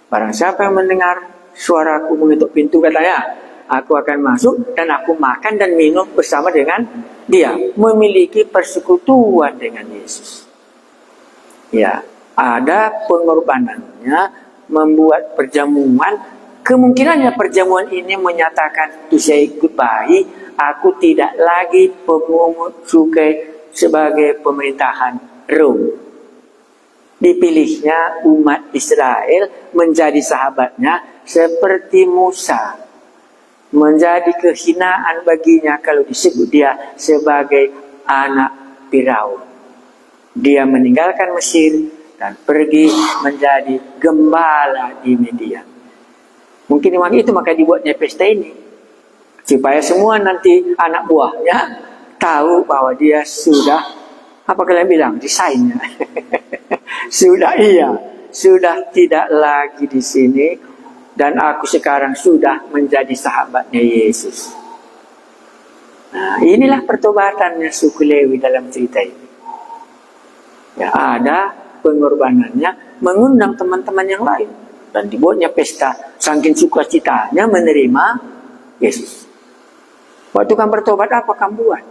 barang siapa yang mendengar suaraku mengetuk pintu, katanya, aku akan masuk dan aku makan dan minum bersama dengan dia. Memiliki persekutuan dengan Yesus. Ya, ada pengorbanannya, membuat perjamuan. Kemungkinannya perjamuan ini menyatakan to say goodbye, aku tidak lagi pemungut cukai sebagai pemerintahan Rom. Dipilihnya umat Israel menjadi sahabatnya seperti Musa. Menjadi kehinaan baginya kalau disebut dia sebagai anak Firaun. Dia meninggalkan Mesir dan pergi menjadi gembala di Midian. Mungkin memang itu maka dibuatnya pesta ini. Supaya semua nanti anak buahnya tahu bahwa dia sudah, apa kalian bilang, desainnya. Sudah tidak lagi di sini. Dan aku sekarang sudah menjadi sahabatnya Yesus. Nah, inilah pertobatannya suku Lewi dalam cerita ini. Ya, ada pengorbanannya, mengundang teman-teman yang lain. Dan dibuatnya pesta saking sukacitanya menerima Yesus. Waktu kamu bertobat apa kamu buat?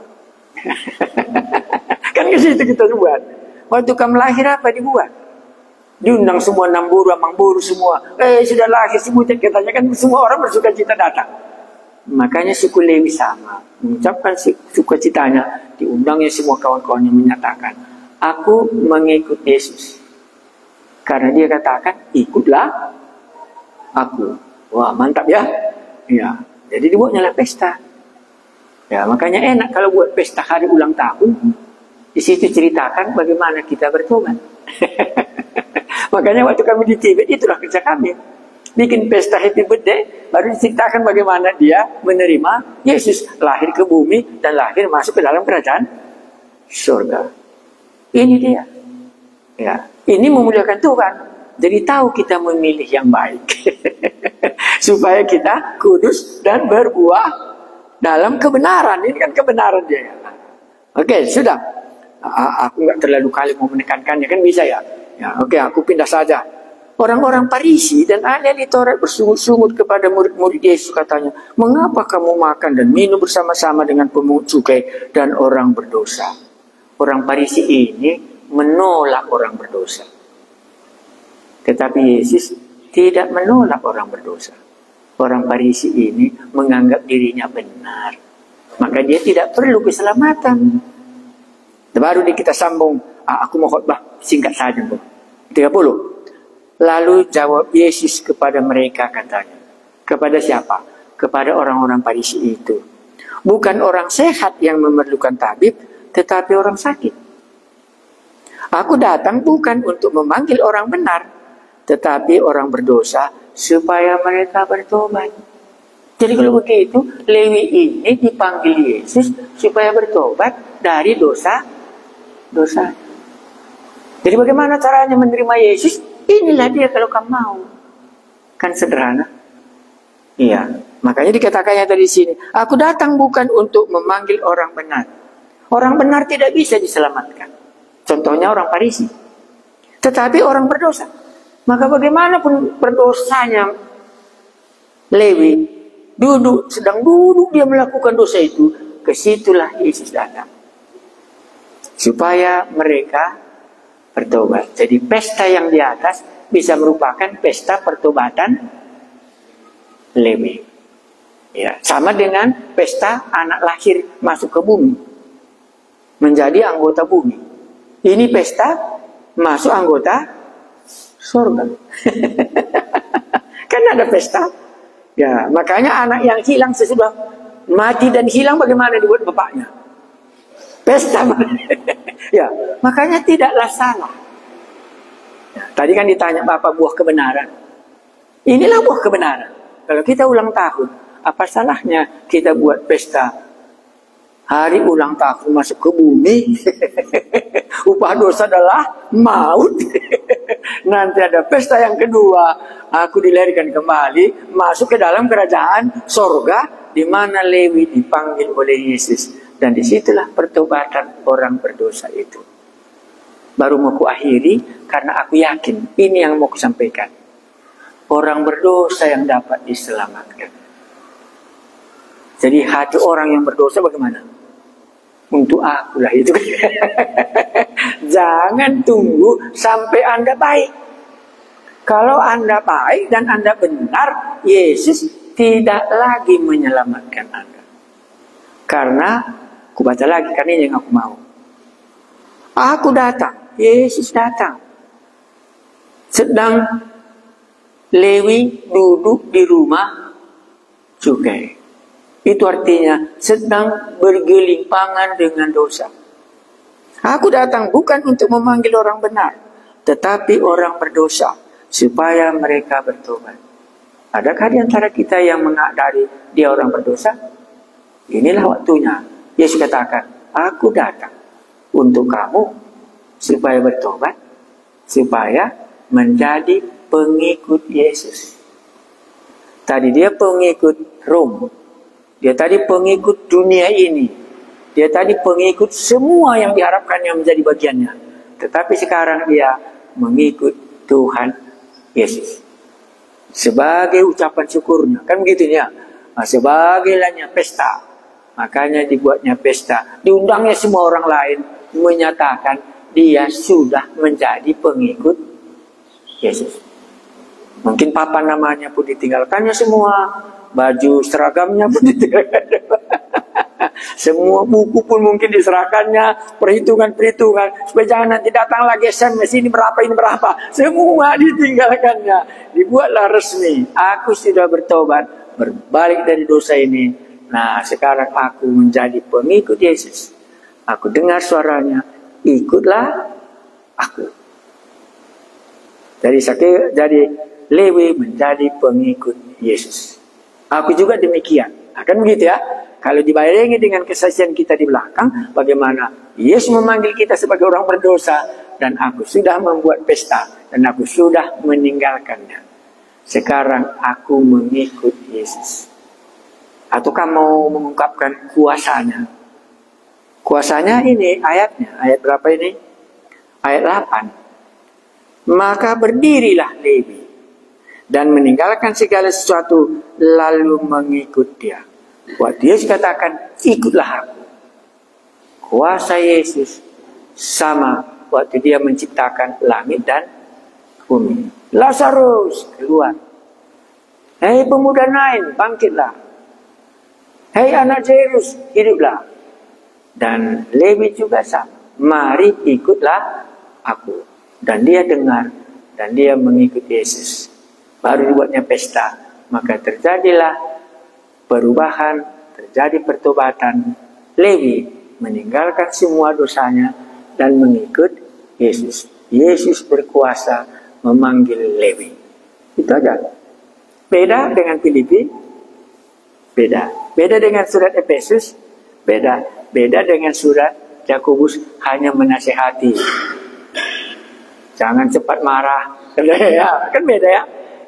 Kan ke situ kita buat. Waktu kamu lahir apa dibuat? Diundang semua namburu, mangburu semua. Sudah lahir semua katanya kan semua orang bersukacita datang. Makanya suku Lewi sama mengucapkan sukacitanya. Diundangnya semua kawan-kawannya menyatakan, aku mengikut Yesus. Karena dia katakan, ikutlah aku. Wah, mantap ya. Ya, jadi dibuatnya lah pesta. Ya, makanya enak kalau buat pesta hari ulang tahun. Di situ ceritakan bagaimana kita bertobat. Makanya waktu kami di Tibet itulah kerja kami. Bikin pesta happy birthday, baru diceritakan bagaimana dia menerima Yesus lahir ke bumi dan lahir masuk ke dalam kerajaan surga. Ini dia. Ya, ini memuliakan Tuhan. Jadi tahu kita memilih yang baik. Supaya kita kudus dan berbuah dalam kebenaran. Ini kan kebenaran dia. Oke, sudah. Aku nggak terlalu kali mau menekankannya, kan bisa ya. Ya, oke, aku pindah saja. Orang-orang Farisi dan ahli Taurat bersungut-sungut kepada murid-murid Yesus, katanya, mengapa kamu makan dan minum bersama-sama dengan pemungut cukai dan orang berdosa? Orang Farisi ini menolak orang berdosa. Tetapi Yesus tidak menolak orang berdosa. Orang Farisi ini menganggap dirinya benar. Maka dia tidak perlu keselamatan. Baru kita sambung. Aku mau khotbah singkat saja, Bu. 30. Lalu jawab Yesus kepada mereka, katanya. Kepada siapa? Kepada orang-orang Farisi itu. Bukan orang sehat yang memerlukan tabib, tetapi orang sakit. Aku datang bukan untuk memanggil orang benar, tetapi orang berdosa supaya mereka bertobat. Jadi kalau begitu, Lewi ini dipanggil Yesus supaya bertobat dari dosa. Jadi bagaimana caranya menerima Yesus? Inilah dia kalau kamu mau. Kan sederhana. Iya. Makanya dikatakannya tadi sini, aku datang bukan untuk memanggil orang benar. Orang benar tidak bisa diselamatkan. Contohnya orang Farisi. Tetapi orang berdosa. Maka bagaimanapun berdosanya Lewi, sedang duduk dia melakukan dosa itu, kesitulah Yesus datang. Supaya mereka bertobat. Jadi pesta yang di atas bisa merupakan pesta pertobatan Lewi. Ya, sama dengan pesta anak lahir masuk ke bumi, menjadi anggota bumi. Ini pesta masuk anggota surga. Kan ada pesta. Ya, makanya anak yang hilang sesudah mati dan hilang bagaimana dibuat bapaknya? Pesta. Ya, makanya tidaklah salah. Tadi kan ditanya Bapak buah kebenaran. Inilah buah kebenaran. Kalau kita ulang tahun, apa salahnya kita buat pesta hari ulang tahun masuk ke bumi? Upah dosa adalah maut. Nanti ada pesta yang kedua, aku dilahirkan kembali, masuk ke dalam kerajaan sorga, di mana Lewi dipanggil oleh Yesus. Dan disitulah pertobatan orang berdosa itu. Baru mau kuakhiri karena aku yakin ini yang mau kusampaikan. Orang berdosa yang dapat diselamatkan. Jadi hati orang yang berdosa bagaimana? Untuk akulah itu. Jangan tunggu sampai Anda baik. Kalau Anda baik dan Anda benar, Yesus tidak lagi menyelamatkan Anda. Karena aku baca lagi, karena ini yang aku mau. Aku datang, Yesus datang. Sedang Lewi duduk di rumah cukai. Itu artinya sedang bergelimpangan dengan dosa. Aku datang bukan untuk memanggil orang benar, tetapi orang berdosa, supaya mereka bertobat. Adakah di antara kita yang mengadari dia orang berdosa? Inilah waktunya. Yesus katakan, aku datang untuk kamu supaya bertobat, supaya menjadi pengikut Yesus. Tadi dia pengikut Rom, dia tadi pengikut dunia ini, dia tadi pengikut semua yang diharapkannya menjadi bagiannya. Tetapi sekarang dia mengikut Tuhan Yesus. sebagai ucapan syukurnya, kan begitu ya. Nah, sebagai lainnya pesta, makanya dibuatnya pesta, diundangnya semua orang lain, menyatakan dia sudah menjadi pengikut Yesus. Mungkin papan namanya pun ditinggalkannya semua, baju seragamnya pun ditinggalkannya, semua buku pun mungkin diserahkannya, perhitungan-perhitungan, supaya jangan nanti datang lagi SMS ini berapa, semua ditinggalkannya. Dibuatlah resmi, aku sudah bertobat, berbalik dari dosa ini. Nah, sekarang aku menjadi pengikut Yesus. Aku dengar suaranya, ikutlah aku. Jadi Lewi menjadi pengikut Yesus. Aku juga demikian. Akan begitu ya. Kalau dibarengi dengan kesaksian kita di belakang, bagaimana Yesus memanggil kita sebagai orang berdosa, dan aku sudah membuat pesta, dan aku sudah meninggalkannya. Sekarang aku mengikut Yesus. Ataukah mau mengungkapkan kuasanya? Kuasanya ini ayatnya. Ayat berapa ini? Ayat 8. Maka berdirilah Lewi dan meninggalkan segala sesuatu, lalu mengikut dia. Waktu Yesus katakan, ikutlah aku. Kuasa Yesus sama waktu dia menciptakan langit dan bumi. Lazarus keluar. Hei pemuda Nain, bangkitlah. Hei anak Jairus, hiduplah. Dan Lewi juga sama. Mari ikutlah aku. Dan dia dengar, dan dia mengikut Yesus. Baru dibuatnya pesta. Maka terjadilah perubahan, terjadi pertobatan. Lewi meninggalkan semua dosanya dan mengikut Yesus. Yesus berkuasa memanggil Lewi. Itu aja. Beda dengan Filipi, beda. Beda dengan surat Efesus, beda. Beda dengan surat Yakobus, hanya menasehati. Jangan cepat marah. Ya, kan beda ya.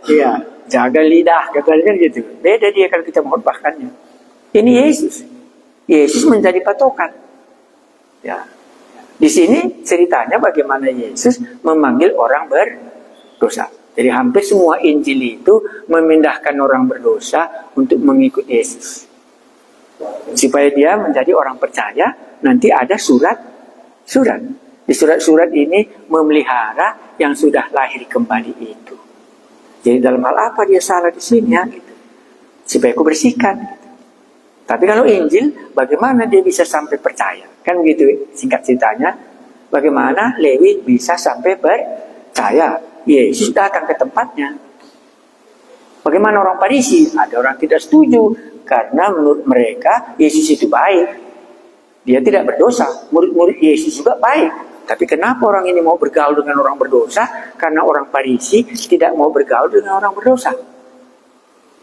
Iya, jaga lidah, katanya kan gitu. Beda dia kalau kita mengkhotbahkannya. Ini Yesus. Yesus menjadi patokan. Ya. Di sini ceritanya bagaimana Yesus memanggil orang berdosa. Jadi hampir semua Injil itu memindahkan orang berdosa untuk mengikut Yesus. Supaya dia menjadi orang percaya, nanti ada surat-surat. Di surat-surat ini memelihara yang sudah lahir kembali itu. Jadi dalam hal apa dia salah di sini ya, gitu. Supaya aku bersihkan. Gitu. Tapi kalau Injil, bagaimana dia bisa sampai percaya? Kan begitu singkat ceritanya. Bagaimana Lewi bisa sampai percaya? Yesus datang ke tempatnya. Bagaimana orang Farisi? Ada orang tidak setuju. Karena menurut mereka Yesus itu baik. Dia tidak berdosa. Murid-murid Yesus juga baik. Tapi kenapa orang ini mau bergaul dengan orang berdosa? Karena orang Farisi tidak mau bergaul dengan orang berdosa.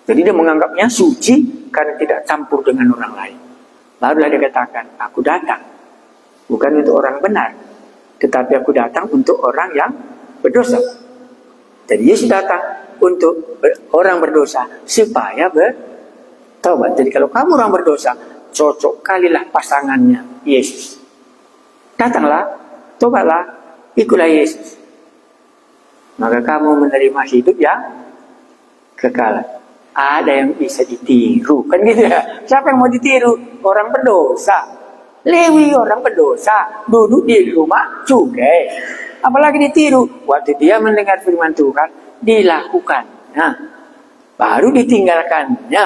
Jadi dia menganggapnya suci karena tidak campur dengan orang lain. Barulah dia katakan, aku datang bukan untuk orang benar, tetapi aku datang untuk orang yang berdosa. Jadi Yesus datang untuk orang berdosa supaya bertobat. Jadi kalau kamu orang berdosa, cocok kalilah pasangannya Yesus. Datanglah, tobatlah, ikutlah Yesus. Maka kamu menerima hidup yang kekal. Ada yang bisa ditiru, kan gitu ya? Siapa yang mau ditiru? Orang berdosa. Lewi orang berdosa, duduk di rumah cukai. Apalagi ditiru. Waktu dia mendengar firman Tuhan, dilakukan. Nah, baru ditinggalkannya,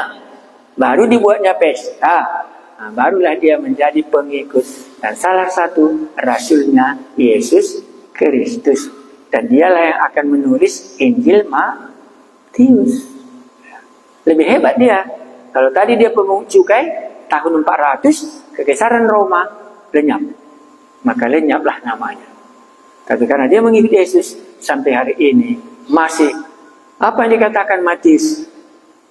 baru dibuatnya pesta. Nah, barulah dia menjadi pengikut dan salah satu rasulnya Yesus Kristus. Dan dialah yang akan menulis Injil Matius. Lebih hebat dia. Kalau tadi dia pemungut cukai, tahun 400, kekaisaran Roma lenyap. Maka lenyaplah namanya. Tapi karena dia mengikuti Yesus, sampai hari ini masih apa yang dikatakan Matius.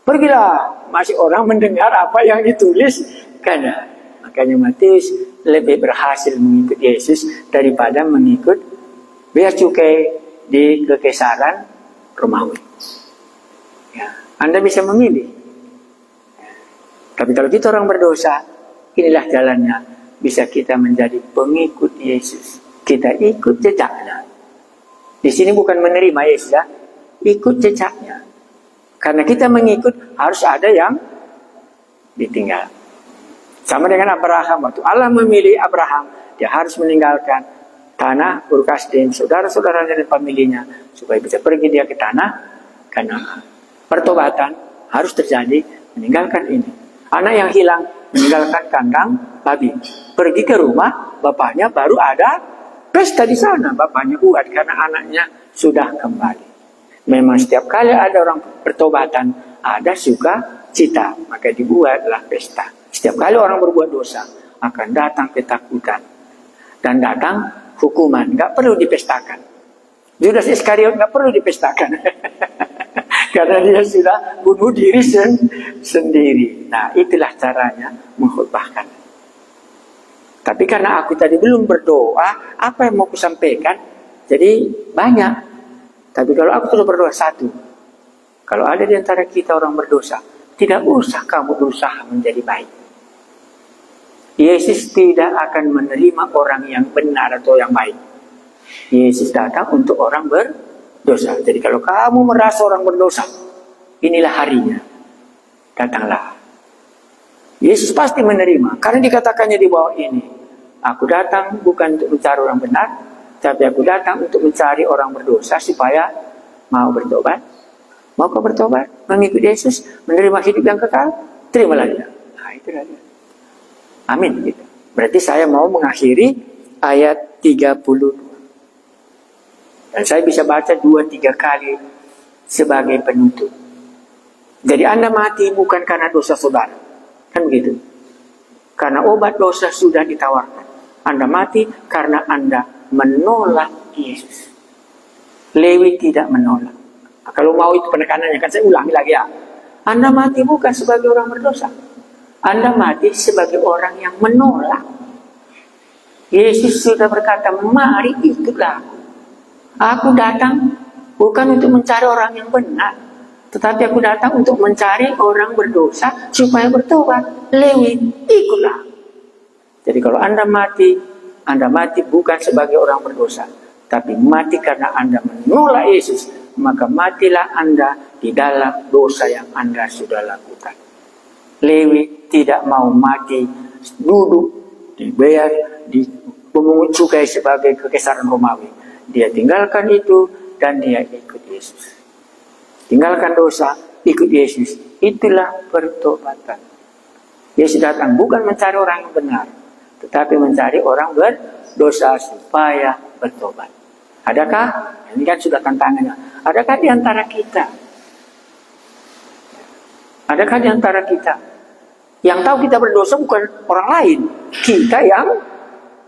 Pergilah, masih orang mendengar apa yang ditulis. Karena makanya Matius lebih berhasil mengikuti Yesus daripada mengikut bea cukai di kekaisaran Romawi. Ya, Anda bisa memilih. Tapi kalau kita orang berdosa, inilah jalannya. Bisa kita menjadi pengikut Yesus. Kita ikut jejaknya. Di sini bukan menerima Yesus ya, ikut jejaknya. Karena kita mengikut harus ada yang ditinggal. Sama dengan Abraham, waktu Allah memilih Abraham, dia harus meninggalkan tanah Ur Kasdim, saudara-saudaranya dan familinya, supaya bisa pergi dia ke tanah Kanaan. Pertobatan harus terjadi, meninggalkan ini. Anak yang hilang, meninggalkan kandang babi, pergi ke rumah bapaknya, baru ada pesta di sana. Bapaknya buat karena anaknya sudah kembali. Memang setiap kali ada orang pertobatan, ada sukacita, maka dibuatlah pesta. Setiap kali orang berbuat dosa, akan datang ketakutan dan datang hukuman. Nggak perlu dipestakan. Judas Iskariot nggak perlu dipestakan. Karena dia sudah bunuh diri sendiri. Nah, itulah caranya mengkhotbahkan. Tapi karena aku tadi belum berdoa, apa yang mau kusampaikan? Jadi banyak. Tapi kalau aku sudah berdoa satu, kalau ada di antara kita orang berdosa, tidak usah kamu berusaha menjadi baik. Yesus tidak akan menerima orang yang benar atau yang baik. Yesus datang untuk orang berdosa. Jadi kalau kamu merasa orang berdosa, inilah harinya. Datanglah. Yesus pasti menerima. Karena dikatakannya di bawah ini, aku datang bukan untuk mencari orang benar, tapi aku datang untuk mencari orang berdosa supaya mau bertobat. Mau kau bertobat? Mengikuti Yesus? Menerima hidup yang kekal? Terimalah dia. Nah, itulah dia. Amin. Gitu. Berarti saya mau mengakhiri ayat 32. Dan saya bisa baca 2-3 kali sebagai penutup. Jadi Anda mati bukan karena dosa saudara. Kan begitu. Karena obat dosa sudah ditawarkan. Anda mati karena Anda menolak Yesus. Lewi tidak menolak. Nah, kalau mau itu penekanannya, kan saya ulangi lagi ya. Anda mati bukan sebagai orang berdosa. Anda mati sebagai orang yang menolak. Yesus sudah berkata, mari ikutlah aku. Aku datang bukan untuk mencari orang yang benar, tetapi aku datang untuk mencari orang berdosa supaya bertobat. Lewi, ikutlah. Jadi kalau Anda mati bukan sebagai orang berdosa, tapi mati karena Anda menolak Yesus, maka matilah Anda di dalam dosa yang Anda sudah lakukan. Lewi tidak mau mati duduk dibayar di pemungut cukai sebagai kekaisaran Romawi. Dia tinggalkan itu dan dia ikut Yesus. Tinggalkan dosa, ikut Yesus. Itulah pertobatan. Yesus datang bukan mencari orang yang benar, tetapi mencari orang berdosa supaya bertobat. Adakah? Ini kan sudah tantangannya. Adakah di antara kita? Adakah di antara kita yang tahu kita berdosa bukan orang lain? Kita yang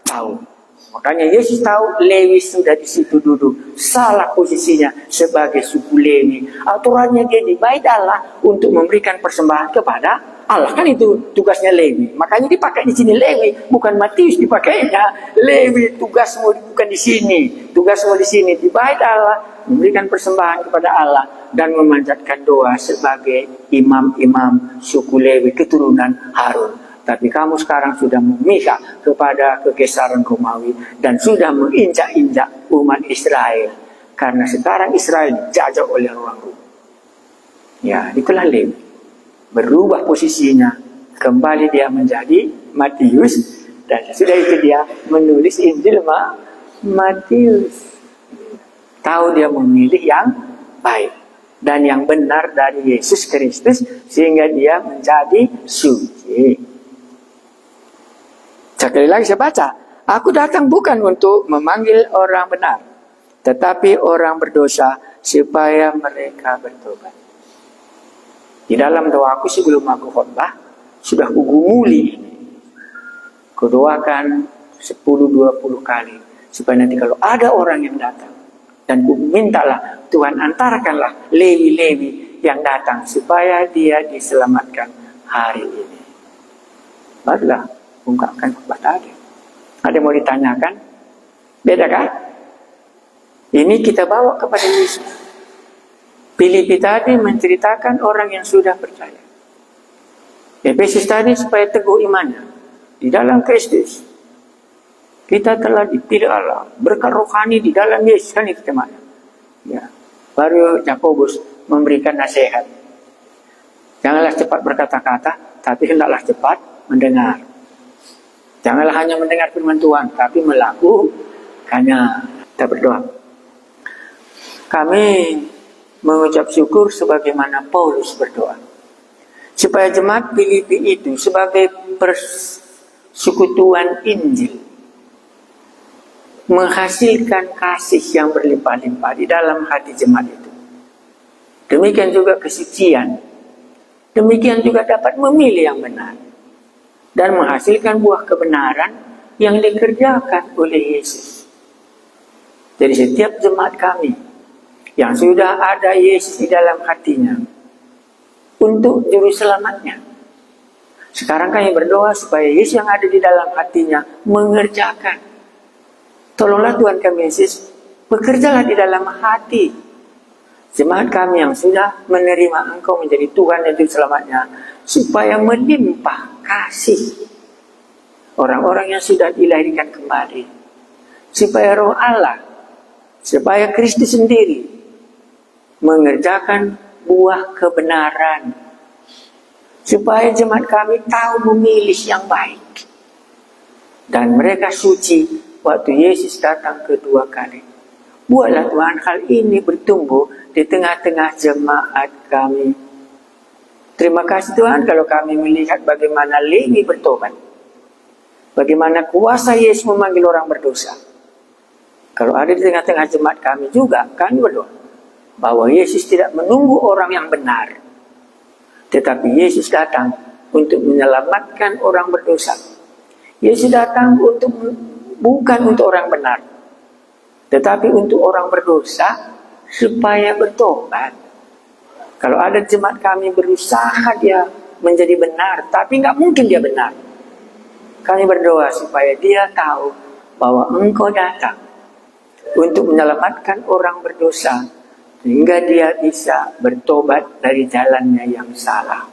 tahu. Makanya Yesus tahu Lewi sudah di situ duduk. Salah posisinya sebagai suku Lewi. Aturannya dia di bait Allah untuk memberikan persembahan kepada Allah. Kan itu tugasnya Lewi. Makanya dipakai di sini Lewi, bukan Matius dipakainya. Lewi tugasmu bukan di sini. Tugasmu di sini di bait Allah, memberikan persembahan kepada Allah dan memanjatkan doa sebagai imam-imam suku Lewi keturunan Harun. Tapi kamu sekarang sudah memihak kepada kekaisaran Romawi dan sudah menginjak-injak umat Israel. Karena sekarang Israel dijajah oleh orang Rom. Ya, itulah Lewi. Berubah posisinya. Kembali dia menjadi Matius. Dan sudah itu dia menulis Injil Matius. Tahu dia memilih yang baik dan yang benar dari Yesus Kristus sehingga dia menjadi suci. Sekali lagi saya baca, aku datang bukan untuk memanggil orang benar, tetapi orang berdosa supaya mereka bertobat. Di dalam doaku sebelum aku khotbah, sudah kugumuli ini. Kudoakan 10-20 kali, supaya nanti kalau ada orang yang datang, dan ku mintalah Tuhan antarkanlah Lewi-Lewi yang datang, supaya dia diselamatkan hari ini. Barulah ungkapkan khotbah tadi. Ada yang mau ditanyakan? Beda kan? Ini kita bawa kepada Yesus. Filipi tadi menceritakan orang yang sudah percaya. Efesus tadi supaya teguh imannya di dalam Kristus. Kita telah dipilih Allah, berkat rohani di dalam Yesus, kan itu teman. Ya. Baru Yakobus memberikan nasihat. Janganlah cepat berkata-kata, tapi hendaklah cepat mendengar. Janganlah hanya mendengar firman Tuhan, tapi melakukannya. Kita berdoa. Kami mengucap syukur sebagaimana Paulus berdoa, supaya jemaat Filipi itu sebagai persekutuan Injil menghasilkan kasih yang berlimpah-limpah di dalam hati jemaat itu. Demikian juga kesucian. Demikian juga dapat memilih yang benar dan menghasilkan buah kebenaran yang dikerjakan oleh Yesus. Jadi setiap jemaat kami yang sudah ada Yesus di dalam hatinya untuk juru selamatnya, sekarang kami berdoa supaya Yesus yang ada di dalam hatinya mengerjakan. Tolonglah Tuhan kami Yesus, bekerjalah di dalam hati jemaat kami yang sudah menerima Engkau menjadi Tuhan dan Juru Selamatnya, supaya melimpah kasih orang-orang yang sudah dilahirkan kembali, supaya Roh Allah, supaya Kristus sendiri mengerjakan buah kebenaran, supaya jemaat kami tahu memilih yang baik dan mereka suci waktu Yesus datang kedua kali. Buatlah Tuhan hal ini bertumbuh di tengah-tengah jemaat kami. Terima kasih Tuhan kalau kami melihat bagaimana Lewi bertobat, bagaimana kuasa Yesus memanggil orang berdosa. Kalau ada di tengah-tengah jemaat kami juga, kami berdoa bahwa Yesus tidak menunggu orang yang benar, tetapi Yesus datang untuk menyelamatkan orang berdosa. Yesus datang bukan untuk orang benar, tetapi untuk orang berdosa supaya bertobat. Kalau ada jemaat kami berusaha dia menjadi benar, tapi nggak mungkin dia benar, kami berdoa supaya dia tahu bahwa Engkau datang untuk menyelamatkan orang berdosa, sehingga dia bisa bertobat dari jalannya yang salah.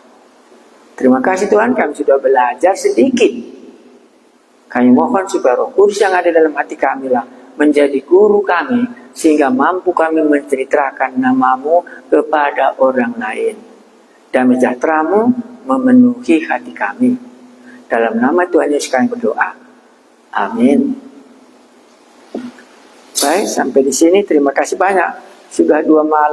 Terima kasih Tuhan, kami sudah belajar sedikit. Kami mohon supaya Roh Kudus yang ada dalam hati kami lah menjadi guru kami, sehingga mampu kami menceritakan nama-Mu kepada orang lain. Damai sejahtera-Mu memenuhi hati kami. Dalam nama Tuhan Yesus kami berdoa. Amin. Baik, sampai di sini. Terima kasih banyak. Sudah 2 malam.